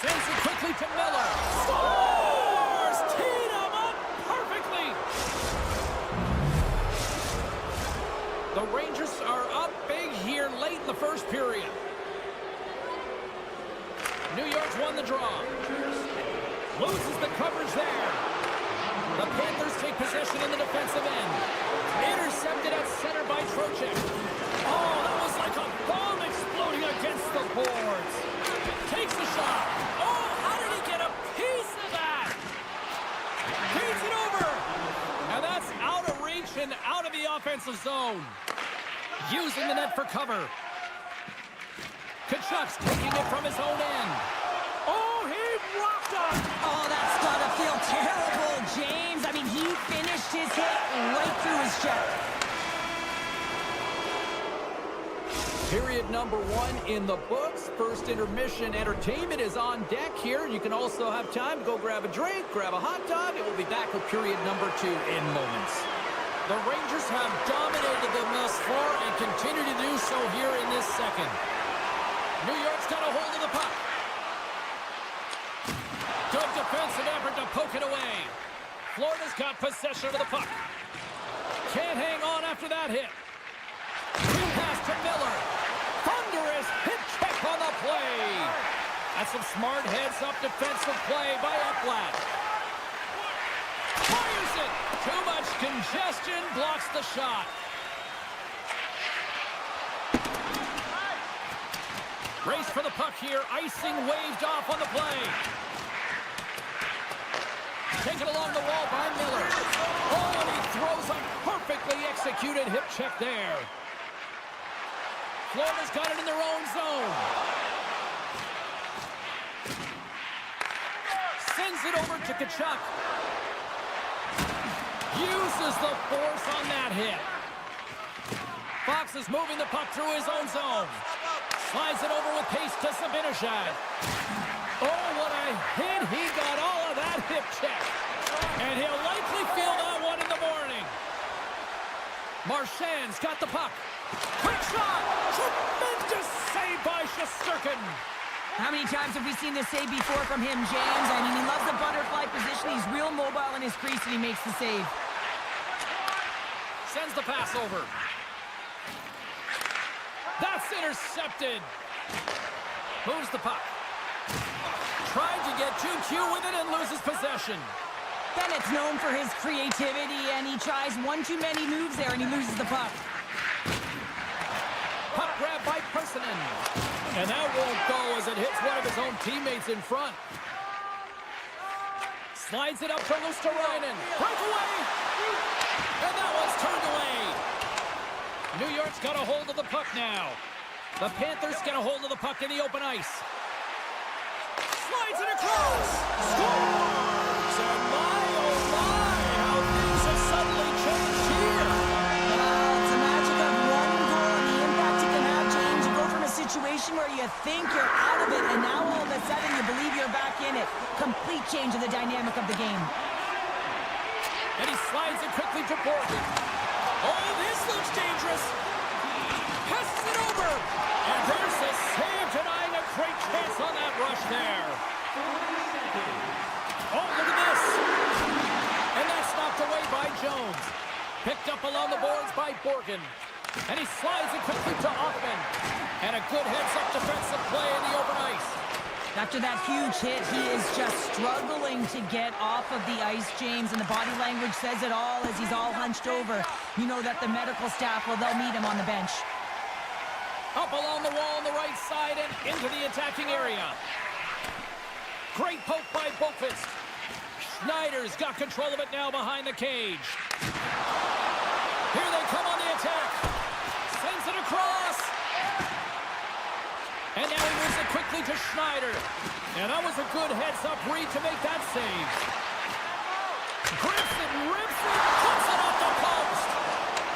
Sends it quickly to Miller. Scores! Teed him up perfectly. The Rangers are up big here late in the first period. New York's won the draw. Loses the coverage there. The Panthers take possession in the defensive end. Intercepted at center by Trocheck. Oh, that was like a bomb exploding against the boards. Takes the shot. Oh, how did he get a piece of that? Feeds it over. And that's out of reach and out of the offensive zone. Using the net for cover. Kachuk's taking it from his own end. Oh, he rocked up. Oh, that's gotta feel terrible, James. I mean, he finished his hit right through his check. Period number 1 in the books. First intermission entertainment is on deck here. You can also have time to go grab a drink, grab a hot dog, and we'll be back with period number 2 in moments. The Rangers have dominated them thus far and continue to do so here in this second. New York's got a hold of the puck. Good defensive effort to poke it away. Florida's got possession of the puck. Can't hang on after that hit. Pass to Miller. Thunderous hit check on the play. That's some smart heads-up defensive play by Ekblad. Fires it. Too much congestion blocks the shot. Race for the puck here. Icing waved off on the play. Taken along the wall by Miller. Oh, and he throws a perfectly executed hip check there. Florida's got it in their own zone. Sends it over to Kachuk. Uses the force on that hit. Fox is moving the puck through his own zone. Slides it over with pace to Zibanejad. Oh, what a hit. He got all of that hip check. And he'll likely feel that one in the morning. Marchand's got the puck. Quick shot. Tremendous save by Shesterkin. How many times have we seen this save before from him, James? I mean, he loves the butterfly position. He's real mobile in his crease, and he makes the save. Sends the pass over. That's intercepted. Moves the puck. Tried to get too cute with it and loses possession. Bennett's known for his creativity, and he tries one too many moves there, and he loses the puck. Puck grab by Persinen. And that won't go as it hits one of his own teammates in front. Slides it up to Luosterainen. Breakaway! And that one's turned away. New York's got a hold of the puck now. The Panthers get a hold of the puck in the open ice. Slides it across. Scores! And my, oh my, how things have suddenly changed here. It's a magic of one goal and the impact it can have, James. You go from a situation where you think you're out of it, and now all of a sudden you believe you're back in it. Complete change of the dynamic of the game. And he slides it quickly to Borgen. Oh, this looks dangerous. Passes it over. And there's the save, denying a great chance on that rush there. Oh, look at this. And that's knocked away by Jones. Picked up along the boards by Borgen. And he slides it quickly to Hoffman. And a good heads-up defensive play in the open ice. After that huge hit, he is just struggling to get off of the ice, James, and the body language says it all as he's all hunched over. You know that the medical staff, well, they'll meet him on the bench. Up along the wall on the right side and into the attacking area. Great poke by Boqvist. Schneider's got control of it now behind the cage. Here they come on the attack. Sends it across. And now he moves it quickly to Schneider. And that was a good heads-up read to make that save. Grips it, rips it, puts it off the post.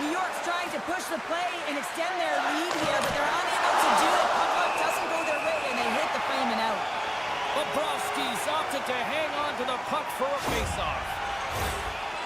New York's trying to push the play and extend their lead here, but they're unable to do it. Puck doesn't go their way, and they hit the frame and out. Bobrovsky's off to to hang on to the puck for a face-off.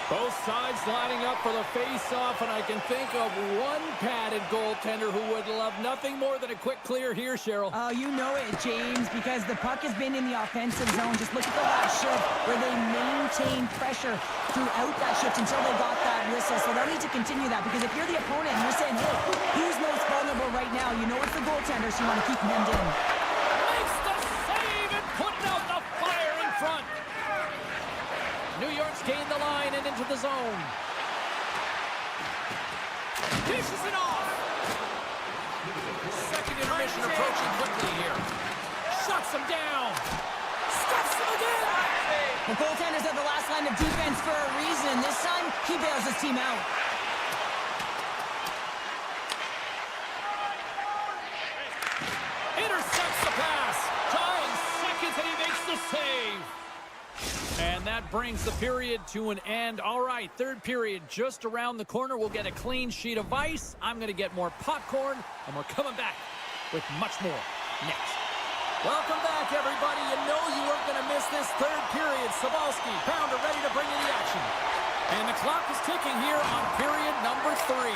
Both sides lining up for the face-off, and I can think of one padded goaltender who would love nothing more than a quick clear here, Cheryl. Oh, you know it, James, because the puck has been in the offensive zone. Just look at the last shift where they maintained pressure throughout that shift until they got that whistle. So they'll need to continue that, because if you're the opponent and you're saying, hey, who's most vulnerable right now? You know it's the goaltender, so you want to keep him hemmed in. Makes the save and putting out the fire in front. New York's gained the line and into the zone. Dishes it off. Second intermission approaching quickly here. Shuts him down. Stuffs him again. The goaltenders are the last line of defense for a reason. This time, he bails his team out. Intercepts the pass. Tying seconds and he makes the save. And that brings the period to an end. All right, third period just around the corner. We'll get a clean sheet of ice. I'm going to get more popcorn, and we're coming back with much more next. Welcome back, everybody. You know you weren't going to miss this third period. Sabalski, Pounder ready to bring in the action. And the clock is ticking here on period number 3.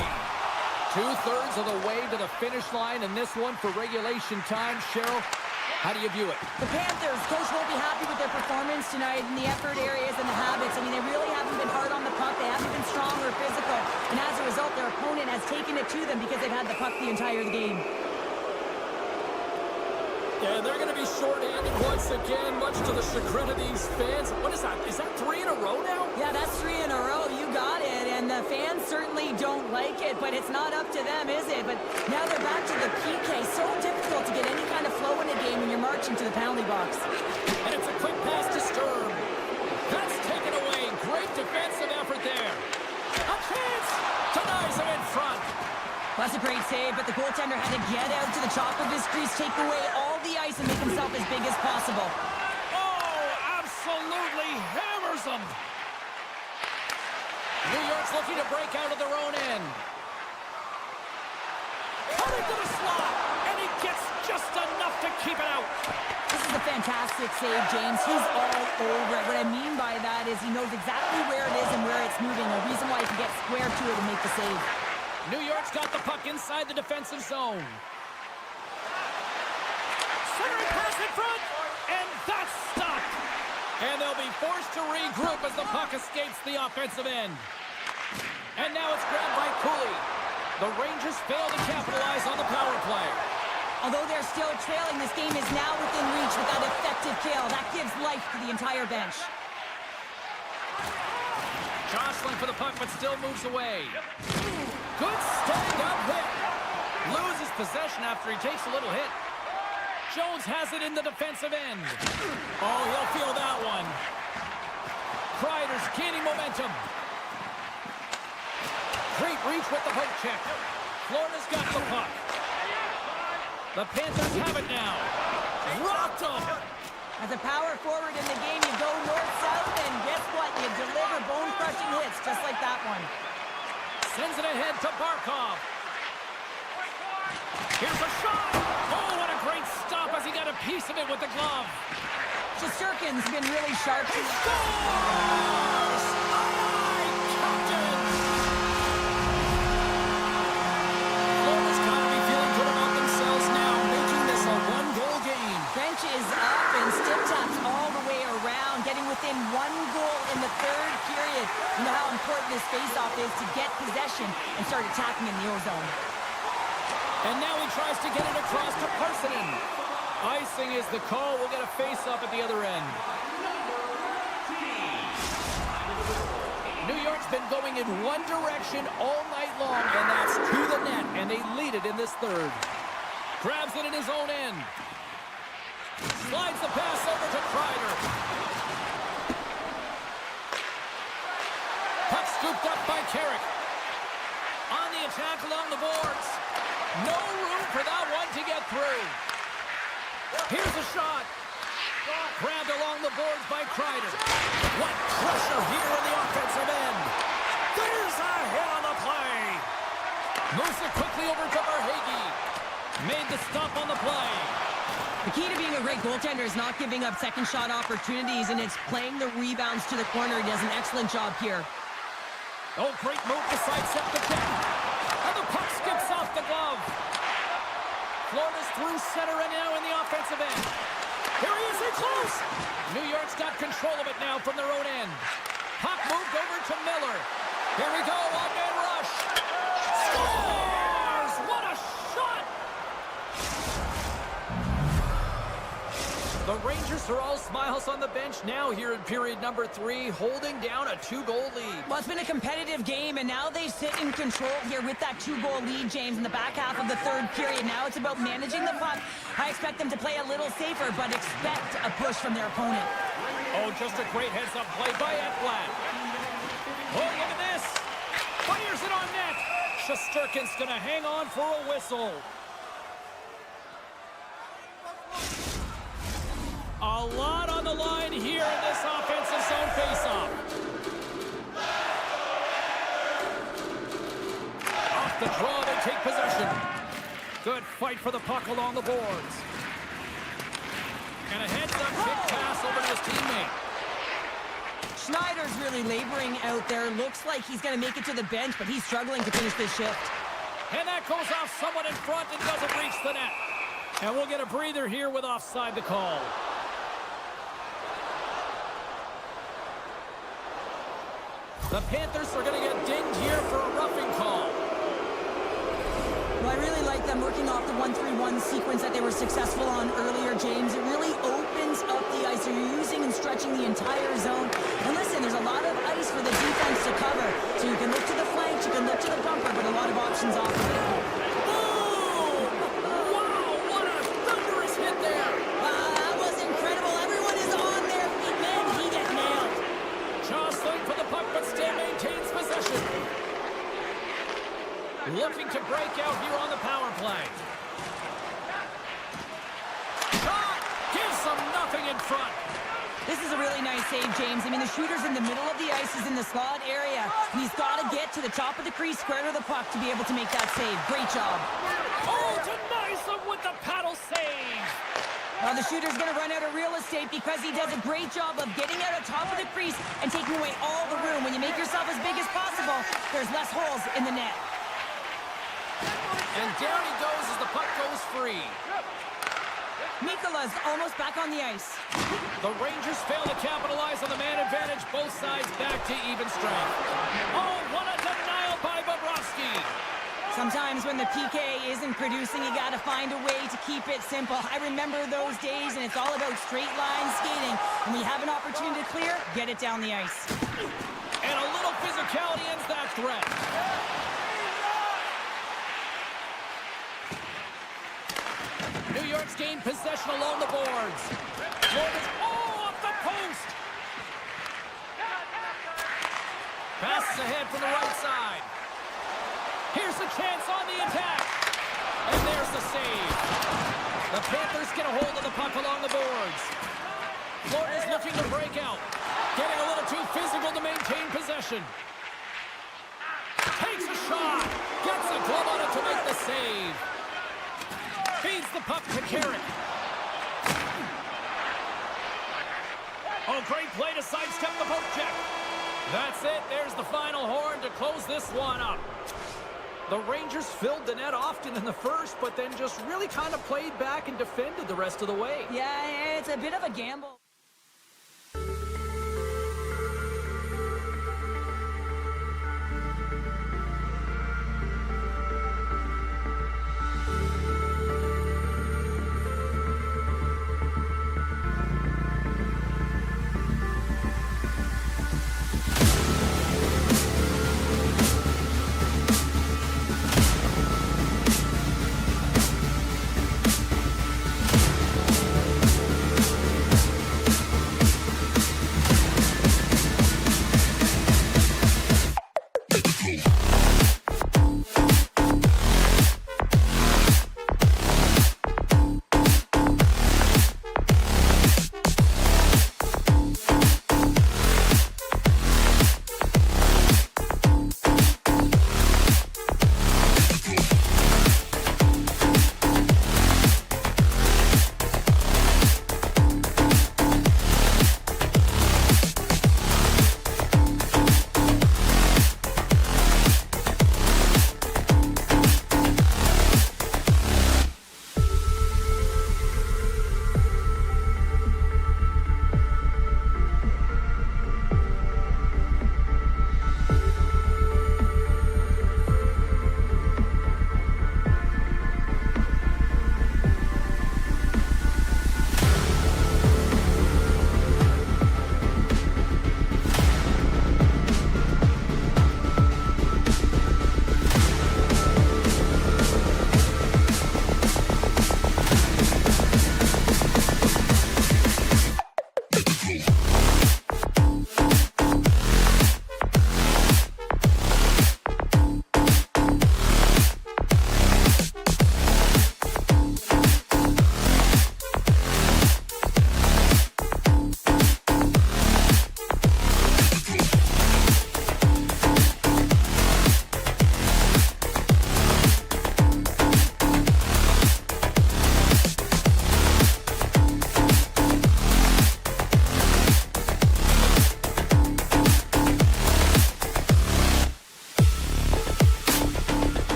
2/3 of the way to the finish line, and this one for regulation time. Cheryl, how do you view it? The Panthers, coach won't be happy with their performance tonight in the effort areas and the habits. I mean, they really haven't been hard on the puck. They haven't been strong or physical. And as a result, their opponent has taken it to them because they've had the puck the entire game. Yeah, they're going to be short-handed once again, much to the chagrin of these fans. What is that? Is that 3 in a row now? Yeah, that's 3 in a row. You got it. And the fans certainly don't like it, but it's not up to them, is it? But now they're back to the PK. So difficult to get any kind of flow in a game when you're marching to the penalty box. And it's a quick pass to Sturm. That's taken away. Great defensive effort there. A chance! Denies him in front. Well, that's a great save, but the goaltender had to get out to the top of his crease, take away all the ice, and make himself as big as possible. Oh, absolutely hammers him. New York's looking to break out of their own end. Cutting to the slot, and he gets just enough to keep it out. This is a fantastic save, James. He's all over it. What I mean by that is he knows exactly where it is and where it's moving. A reason why he can get square to it and make the save. New York's got the puck inside the defensive zone. Centering pass in front, and that's stopped. And they'll be forced to regroup as the puck escapes the offensive end. And now it's grabbed by Cooley. The Rangers fail to capitalize on the power play. Although they're still trailing, this game is now within reach with that effective kill. That gives life to the entire bench. Jostling for the puck, but still moves away. Good stand-up hit. Loses possession after he takes a little hit. Jones has it in the defensive end. Oh, he'll feel that one. Kreider's gaining momentum. Great reach with the poke check. Florida's got the puck. The Panthers have it now. Rocked him. As a power forward in the game, you go north-south, and guess what? You deliver bone-crushing hits just like that one. Sends it ahead to Barkov. Here's a shot. Oh, what a great stop as he got a piece of it with the glove. Shesterkin's been really sharp. He scores! Aye, Captain! Florida's got to be feeling good about themselves now, making this a one-goal game. Bench is up and stick taps all the way around, getting within 1 goal in the third period. You know how important this faceoff is to get possession and start attacking in the O-zone. And now he tries to get it across to Parsonen. Icing is the call. We'll get a face-off at the other end. New York's been going in one direction all night long, and that's to the net, and they lead it in this third. Grabs it in his own end. Slides the pass over to Kreider. Puck scooped up by Carrick. On the attack along the boards. No room for that one to get through. Here's a shot. Grabbed along the boards by Kreider. What pressure here in the offensive end. There's a hit on the play. Moves it quickly over to Verhaeghe. Made the stop on the play. The key to being a great goaltender is not giving up second shot opportunities, and it's playing the rebounds to the corner. He does an excellent job here. Oh, great move to sidestep the check. And the puck skips off the glove. Florida's through center and now in the offensive end. Here he is, they're close. New York's got control of it now from their own end. Puck moved over to Miller. Here we go, one-man rush. Scores! What a shot! The Rangers are all smiles on the bench now here in period number 3, holding down a 2-goal lead. Well, it's been a competitive game, and now they sit in control here with that 2-goal lead, James, in the back half of the third period. Now it's about managing the puck. I expect them to play a little safer, but expect a push from their opponent. Oh, just a great heads-up play by Ekblad. Oh, look at this. Fires it on net. Shesterkin's going to hang on for a whistle. A lot on the line here in this offensive zone faceoff. Off the draw, they take possession. Good fight for the puck along the boards. And a heads-up kick pass over to his teammate. Schneider's really laboring out there. Looks like he's going to make it to the bench, but he's struggling to finish this shift. And that goes off someone in front and doesn't reach the net. And we'll get a breather here with offside the call. The Panthers are going to get dinged here for a roughing call. Well, I really like them working off the 1-3-1 sequence that they were successful on earlier, James. It really opens up the ice. They're using and stretching the entire zone. And listen, there's a lot of ice for the defense to cover. So you can look to the flanks, you can look to the bumper, but a lot of options off of it. Boom! Wow, what a thunderous hit there! That was incredible. Everyone is on their feet. Man, he get nailed. Jostling for the puck, but still maintains possession. Looking to break out here on the power play. Shot! Gives them nothing in front. This is a really nice save, James. I mean, the shooter's in the middle of the ice, is in the slot area. And he's got to get to the top of the crease, square to the puck to be able to make that save. Great job. Oh, denies them with the paddle save. Well, the shooter's going to run out of real estate because he does a great job of getting out of top of the crease and taking away all the room. When you make yourself as big as possible, there's less holes in the net. And down he goes as the puck goes free. Mikola's almost back on the ice. The Rangers fail to capitalize on the man advantage. Both sides back to even strength. Oh, what a denial by Bobrovsky. Sometimes when the PK isn't producing, you got to find a way to keep it simple. I remember those days, and it's all about straight line skating. When you have an opportunity to clear, get it down the ice. And a little physicality ends that threat. New York's gained possession along the boards. Florida's, off the post. Passes ahead from the right side. Here's a chance on the attack. And there's the save. The Panthers get a hold of the puck along the boards. Florida's looking to break out. Getting a little too physical to maintain possession. Takes a shot. Gets a glove on it to make the save. Feeds the puck to Carrick. Oh, great play to sidestep the poke check. That's it. There's the final horn to close this one up. The Rangers filled the net often in the first, but then just really kind of played back and defended the rest of the way. Yeah, it's a bit of a gamble.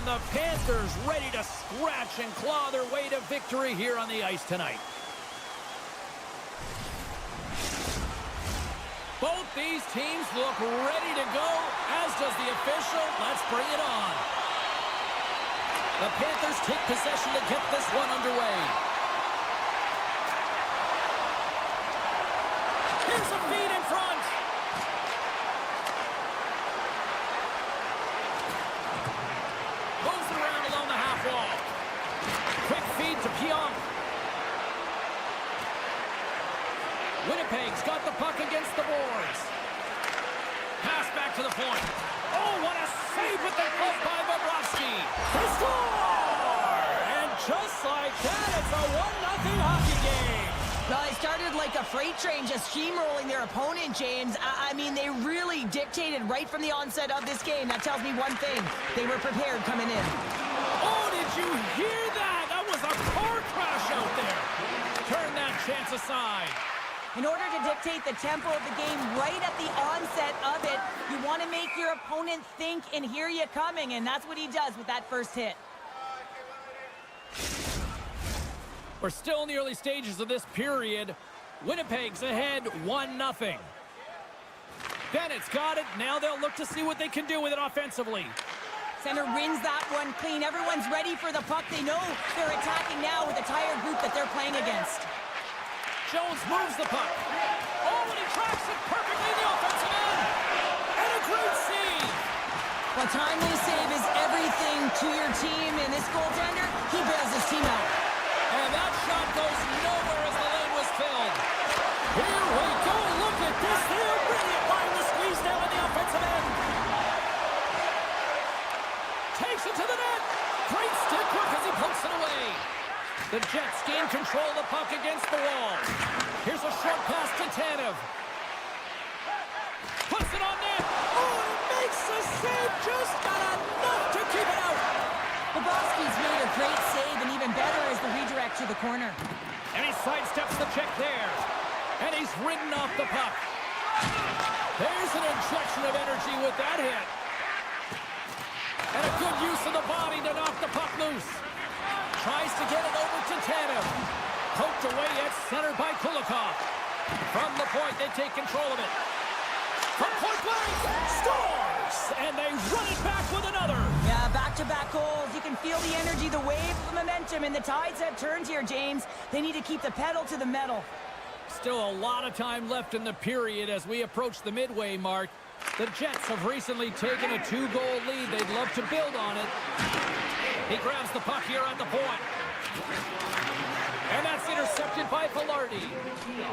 and the Panthers ready to scratch and claw their way to victory here on the ice tonight. Both these teams look ready to go, as does the official. Let's bring it on. The Panthers take possession to get this one underway. Here's a feed in front. Moves it around along the half wall. Quick feed to Pionk. Winnipeg's got the puck against the boards. Pass back to the point. Oh, what a save with the glove by Bobrovsky. They score! And just like that, it's a 1-0 hockey game. Well, they started like a freight train, just steamrolling their opponent, James. I mean, they really dictated right from the onset of this game. That tells me one thing. They were prepared coming in. Oh, did you hear that? That was a car crash out there. Turn that chance aside. In order to dictate the tempo of the game right at the onset of it, you want to make your opponent think and hear you coming, and that's what he does with that first hit. We're still in the early stages of this period. Winnipeg's ahead 1-0. Bennett's got it. Now they'll look to see what they can do with it offensively. Center wins that one clean. Everyone's ready for the puck. They know they're attacking now with the tired group that they're playing against. Jones moves the puck. Oh, and he tracks it perfectly in the offensive end. And a great save. Well, timely save is everything to your team, and this goaltender, he bails his team out. And that shot goes nowhere as Jets gain control of the puck against the wall. Here's a short pass to Tanev. Puts it on net. Oh, he makes the save. Just got enough to keep it out. Bobrovsky's made a great save, and even better is the redirect to the corner. And he sidesteps the check there. And he's ridden off the puck. There's an injection of energy with that hit. And a good use of the body to knock the puck loose. Tries to get it over to Tanev. Poked away at center by Kulikov. From the point, they take control of it. From point blank, scores! And they run it back with another. Yeah, back-to-back goals. You can feel the energy, the wave, the momentum, and the tides have turned here, James. They need to keep the pedal to the metal. Still a lot of time left in the period as we approach the midway mark. The Jets have recently taken a 2-goal lead. They'd love to build on it. He grabs the puck here at the point. And that's intercepted by Velarde.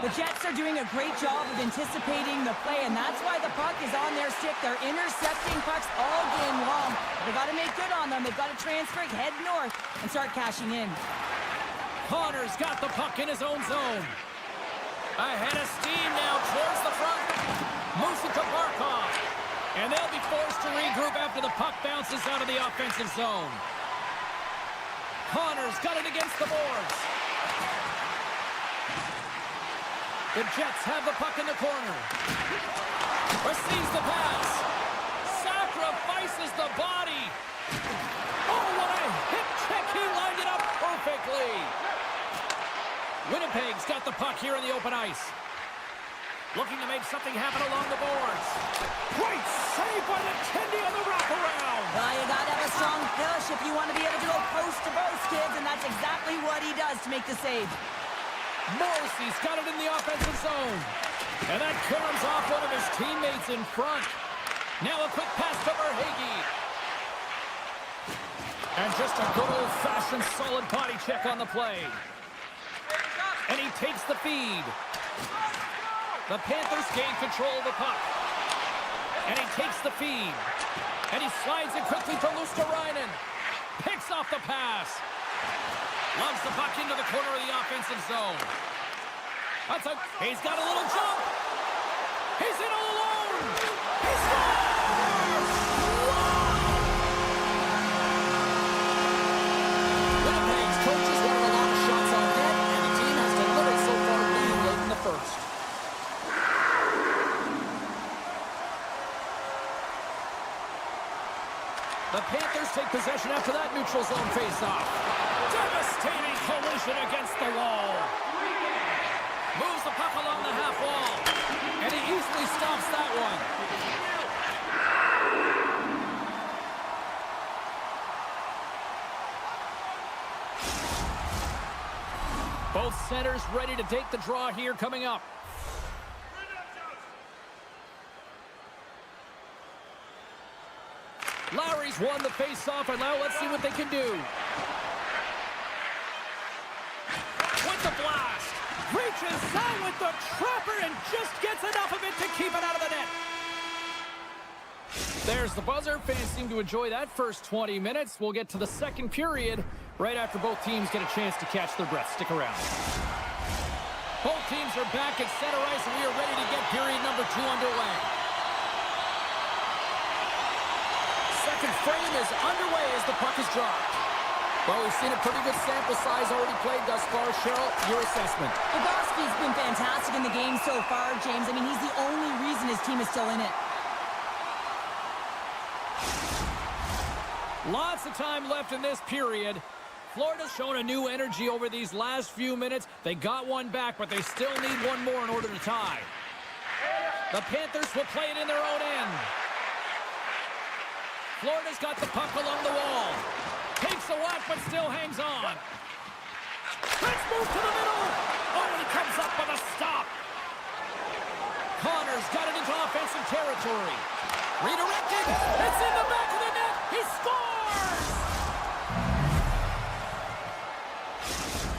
The Jets are doing a great job of anticipating the play, and that's why the puck is on their stick. They're intercepting pucks all game long. They've got to make good on them. They've got to transfer, head north, and start cashing in. Connor's got the puck in his own zone. Ahead of steam now towards the front. Moves it to Barkov. And they'll be forced to regroup after the puck bounces out of the offensive zone. Connor's got it against the boards. The Jets have the puck in the corner. Receives the pass. Sacrifices the body. Oh, what a hip check. He lined it up perfectly. Winnipeg's got the puck here in the open ice. Looking to make something happen along the boards. Great save by the Kendi on the wraparound. Well, you got to have a strong push if you want to be able to go post to post, kids, and that's exactly what he does to make the save. Morrissey's got it in the offensive zone. And that comes off one of his teammates in front. Now a quick pass to Verhaeghe. And just a good old-fashioned solid body check on the play. And he takes the feed. The Panthers gain control of the puck. And he takes the feed. And he slides it quickly to Luosterainen. Picks off the pass. Loves the puck into the corner of the offensive zone. He's got a little jump. He's in all alone. He scores! Wow! Winnipeg's coaches wanted a lot of shots on net, and the team has delivered so far, leading late in the first. The Panthers take possession after that neutral zone faceoff. Devastating collision against the wall. Moves the puck along the half wall. And he easily stops that one. Both centers ready to take the draw here coming up. Lowry's won the face-off, and now let's see what they can do. With the blast. Reaches out with the trapper and just gets enough of it to keep it out of the net. There's the buzzer. Fans seem to enjoy that first 20 minutes. We'll get to the second period right after both teams get a chance to catch their breath. Stick around. Both teams are back at center ice, and we are ready to get period number 2 underway. Second frame is underway as the puck is dropped. Well, we've seen a pretty good sample size already played thus far. Cheryl, your assessment. Bobrovsky's been fantastic in the game so far, James. I mean, he's the only reason his team is still in it. Lots of time left in this period. Florida's shown a new energy over these last few minutes. They got one back, but they still need one more in order to tie. The Panthers will play it in their own end. Florida's got the puck along the wall. Takes a whack, but still hangs on. Let's move to the middle. Oh, and he comes up with a stop. Connor's got it into offensive territory. Redirected. It's in the back of the net. He scores!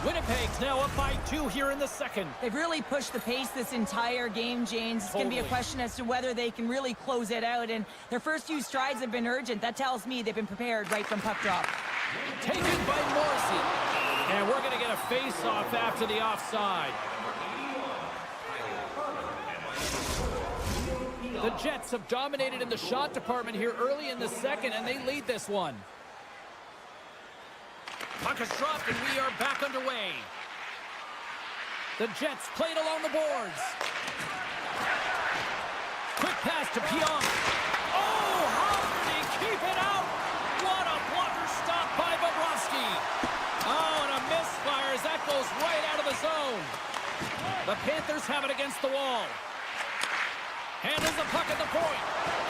Winnipeg's now up by 2 here in the second. They've really pushed the pace this entire game, James. It's going to be a question as to whether they can really close it out, and their first few strides have been urgent. That tells me they've been prepared right from puck drop. Taken by Morrissey. And we're going to get a face-off after the offside. The Jets have dominated in the shot department here early in the second, and they lead this one. Puck is dropped, and we are back underway. The Jets played along the boards. Quick pass to Pionk. Oh, how did he keep it out? What a blocker stop by Bobrovsky. Oh, and a misfire as that goes right out of the zone. The Panthers have it against the wall. Handles the puck at the point.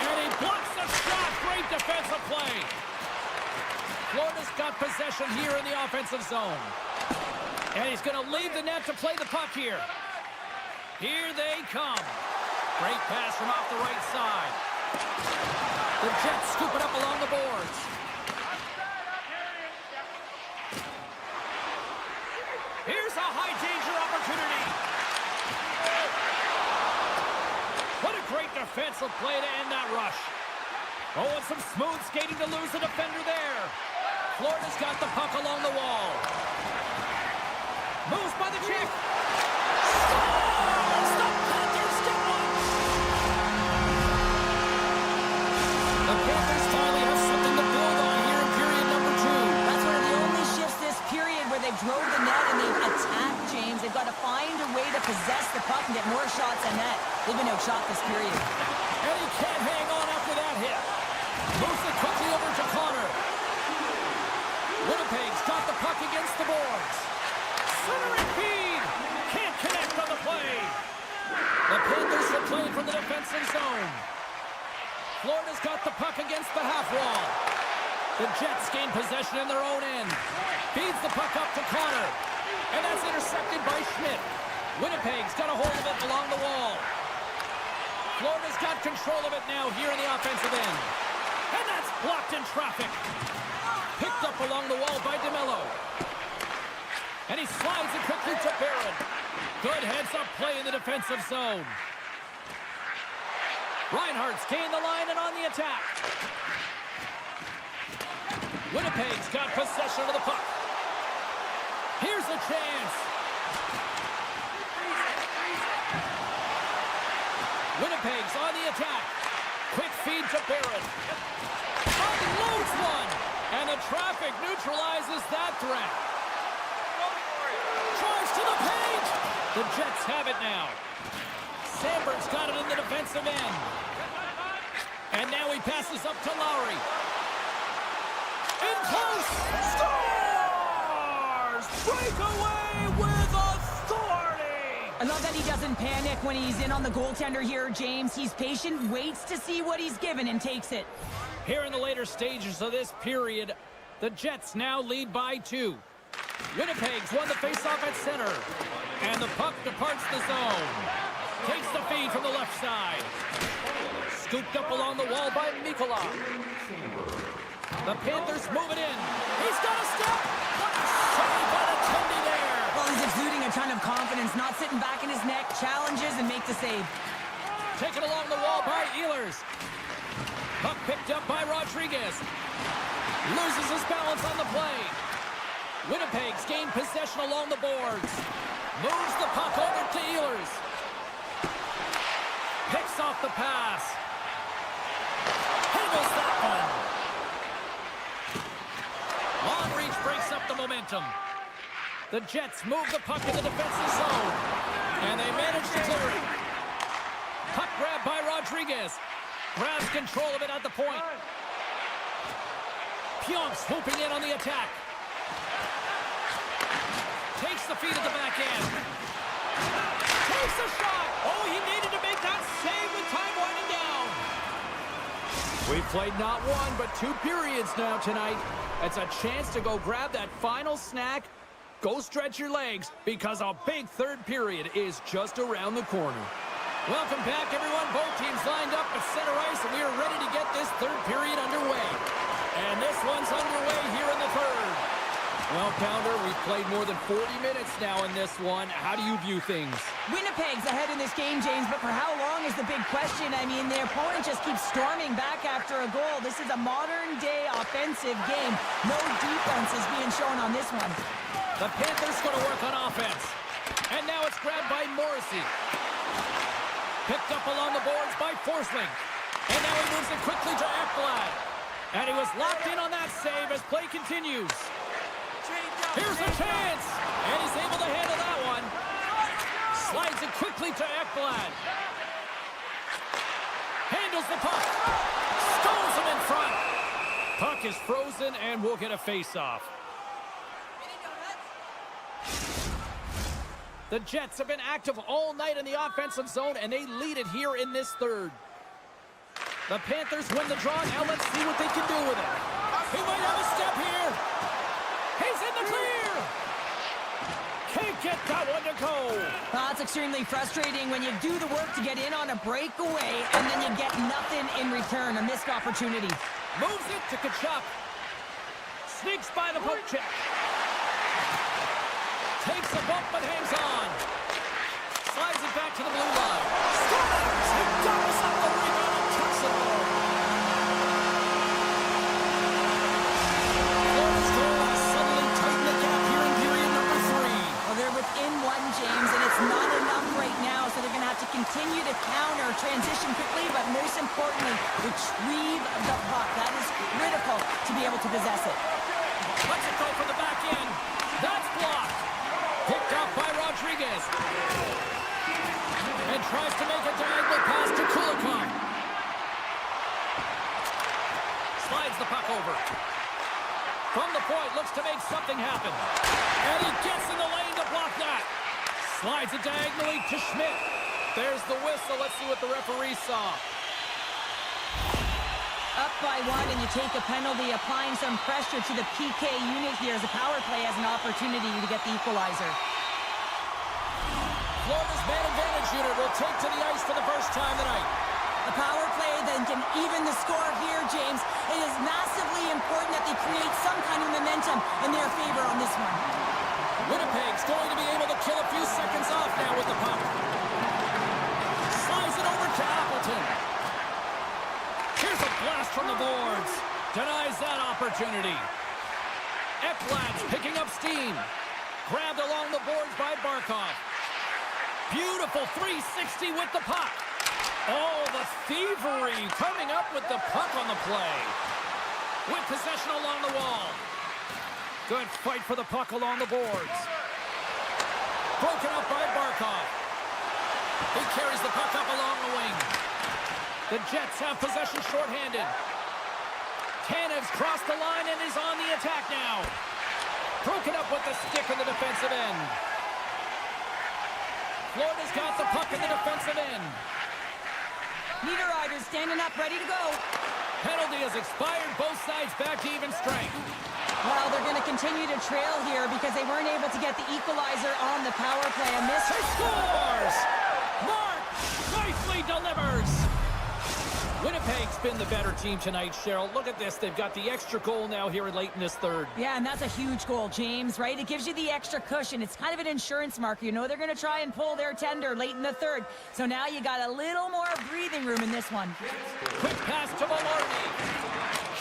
And he blocks the shot. Great defensive play. Florida's got possession here in the offensive zone. And he's going to leave the net to play the puck here. Here they come. Great pass from off the right side. The Jets scoop it up along the boards. Here's a high danger opportunity. What a great defensive play to end that rush. Oh, and some smooth skating to lose the defender there. Florida's got the puck along the wall. Moves by the Czech. Scores! The Panthers get one! The Panthers finally have something to build on here in period number 2. That's one of the only shifts this period where they've drove the net and they've attacked, James. They've got to find a way to possess the puck and get more shots on net. They've been outshot this period. And he can't hang on after that hit. Moves it quickly over to Connor. Winnipeg's got the puck against the boards. Centering feed. Can't connect on the play. The Panthers are playing from the defensive zone. Florida's got the puck against the half wall. The Jets gain possession in their own end. Feeds the puck up to Connor. And that's intercepted by Schmidt. Winnipeg's got a hold of it along the wall. Florida's got control of it now here in the offensive end. And that's blocked in traffic. Picked up along the wall by DeMello. And he slides it quickly to Barron. Good heads-up play in the defensive zone. Reinhardt's gained the line and on the attack. Winnipeg's got possession of the puck. Here's a chance. Winnipeg's on the attack. Quick feed to Barron. Unloads one. And the traffic neutralizes that threat. Drives to the paint. The Jets have it now. Sandberg's got it in the defensive end. And now he passes up to Lowry. In close. Scores! Breakaway with authority! I love that he doesn't panic when he's in on the goaltender here, James. He's patient, waits to see what he's given, and takes it. Here in the later stages of this period, the Jets now lead by 2. Winnipeg's won the faceoff at center. And the puck departs the zone. Takes the feed from the left side. Scooped up along the wall by Mikkola. The Panthers move it in. He's got a step. Save by the Tendy there. Well, he's exuding a ton of confidence, not sitting back in his neck, challenges and makes the save. Taken along the wall by Ehlers. Puck picked up by Rodriguez. Loses his balance on the play. Winnipeg's gained possession along the boards. Moves the puck over to Ehlers. Picks off the pass. Handles that one. Long reach breaks up the momentum. The Jets move the puck in the defensive zone. And they manage to clear it. Puck grab by Rodriguez. Grabs control of it at the point. Pionk swooping in on the attack. Takes the feed at the back end. Takes a shot. Oh, he needed to make that save with time winding down. We've played not one, but 2 periods now tonight. It's a chance to go grab that final snack. Go stretch your legs, because a big third period is just around the corner. Welcome back, everyone. Both teams lined up at center ice, and we are ready to get this third period underway. And this one's underway here in the third. Well, Pounder, we've played more than 40 minutes now in this one. How do you view things? Winnipeg's ahead in this game, James, but for how long is the big question. I mean, their opponent just keeps storming back after a goal. This is a modern-day offensive game. No defense is being shown on this one. The Panthers going to work on offense. And now it's grabbed by Morrissey. Picked up along the boards by Forsling. And now he moves it quickly to Ekblad. And he was locked in on that save as play continues. Here's a chance. And he's able to handle that one. Slides it quickly to Ekblad. Handles the puck. Stones him in front. Puck is frozen and we'll get a face-off. The Jets have been active all night in the offensive zone, and they lead it here in this third. The Panthers win the draw. Now let's see what they can do with it. He might have a step here. He's in the clear. Can't get that one to go. Well, it's extremely frustrating when you do the work to get in on a breakaway, and then you get nothing in return, a missed opportunity. Moves it to Kachuk. Sneaks by the poke check. Takes a bump but hangs on. Slides it back to the blue line. Scores! He doubles up the rebound and tucks it home. Florida's goal has suddenly tightened the gap here in period number 3. Well, they're within one, James, and it's not enough right now, so they're going to have to continue to counter, transition quickly, but most importantly, retrieve the puck. That is critical to be able to possess it. Lets it go from the back end. That's blocked. Picked up by Rodriguez. And tries to make a diagonal pass to Kulikov. Slides the puck over. From the point, looks to make something happen. And he gets in the lane to block that. Slides it diagonally to Schmidt. There's the whistle. Let's see what the referee saw. Up by 1, and you take a penalty, applying some pressure to the PK unit here as the power play has an opportunity to get the equalizer. Florida's man advantage unit will take to the ice for the first time tonight. A power play then can even the score here, James. It is massively important that they create some kind of momentum in their favor on this one. Winnipeg's going to be able to kill a few seconds off now with the puck. Slides it over to Appleton. Here's a blast from the boards. Denies that opportunity. Ekblad's picking up steam. Grabbed along the boards by Barkov. Beautiful 360 with the puck. Oh, the thievery coming up with the puck on the play. With possession along the wall. Good fight for the puck along the boards. Broken up by Barkov. He carries the puck up along the wing. The Jets have possession shorthanded. Tanev's crossed the line and is on the attack now. Broken up with the stick in the defensive end. Florida's got the puck in the defensive end. Niederreiter standing up, ready to go. Penalty has expired. Both sides back to even strength. Well, they're going to continue to trail here because they weren't able to get the equalizer on the power play. A miss. He scores! Mark nicely delivers. Winnipeg's been the better team tonight, Cheryl. Look at this. They've got the extra goal now here late in this third. Yeah, and that's a huge goal, James, right? It gives you the extra cushion. It's kind of an insurance marker. You know they're going to try and pull their tender late in the third. So now you got a little more breathing room in this one. Quick pass to Maloney.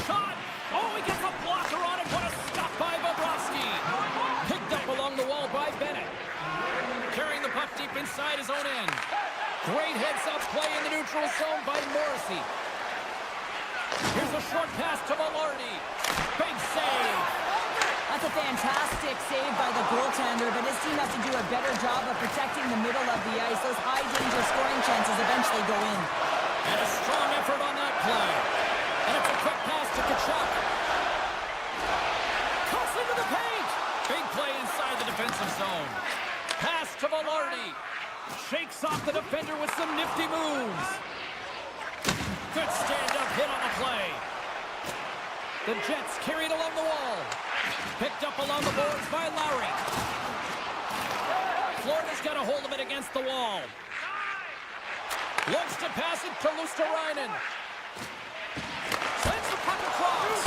Shot. Oh, he gets a blocker on it. What a stop by Bobrovsky. Picked up along the wall by Bennett. Carrying the puck deep inside his own end. Great heads-up play in the neutral zone by Morrissey. Here's a short pass to Maloney. Big save. That's a fantastic save by the goaltender, but his team has to do a better job of protecting the middle of the ice. Those high-danger scoring chances eventually go in. And a strong effort on that play. And it's a quick pass to Kachuk. Cuts into the paint. Big play inside the defensive zone. Pass to Velarde. Shakes off the defender with some nifty moves. Good stand-up hit on the play. The Jets carried along the wall. Picked up along the boards by Lowry. Florida's got a hold of it against the wall. Looks to pass it to Luosterainen. Sends the puck across.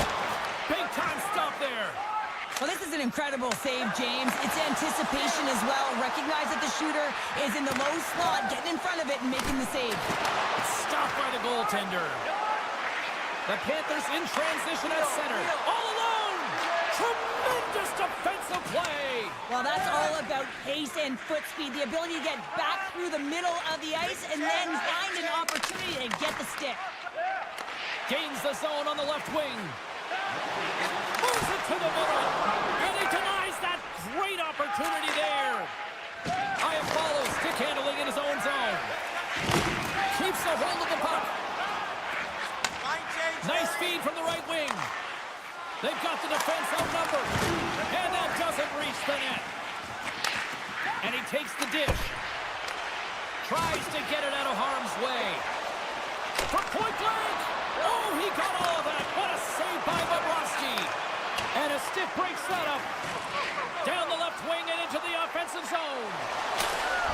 Big time stop there. Well, this is an incredible save, James. It's anticipation as well. Recognize that the shooter is in the low slot, getting in front of it and making the save. Stopped by the goaltender. The Panthers in transition at center. All alone. Tremendous Tremendous defensive play. Well, that's all about pace and foot speed, the ability to get back through the middle of the ice and then find an opportunity to get the stick. Gains the zone on the left wing. Moves it to the middle. And he denies that great opportunity there. High follows, stick handling in his own zone. Keeps a hold of the puck. Nice feed from the right wing. They've got the defense outnumbered. And that doesn't reach the net. And he takes the dish. Tries to get it out of harm's way. For point blank. Oh, he got all of that. What a save by Bobrovsky. And a stick break setup. Down the left wing and into the offensive zone.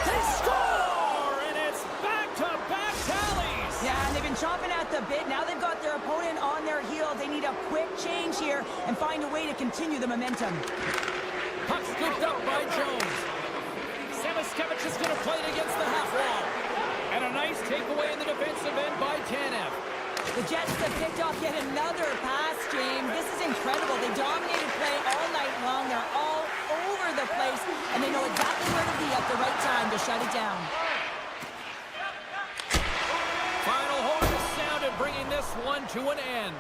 They score! And it's back-to-back tallies. Yeah, and they've been chomping at the bit. Now they've got their opponent on their heels. They need a quick change here and find a way to continue the momentum. Puck scooped up by Jones. Semiskevich is going to play it against the half wall. And a nice takeaway in the defensive end by Tanev. The Jets have picked off yet another pass, James. This is incredible. They dominated play all night long. They're all over the place, and they know exactly where to be at the right time to shut it down. Final horn is sounded, bringing this one to an end.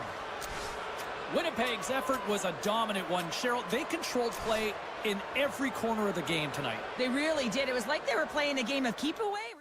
Winnipeg's effort was a dominant one. Cheryl, they controlled play in every corner of the game tonight. They really did. It was like they were playing a game of keep away.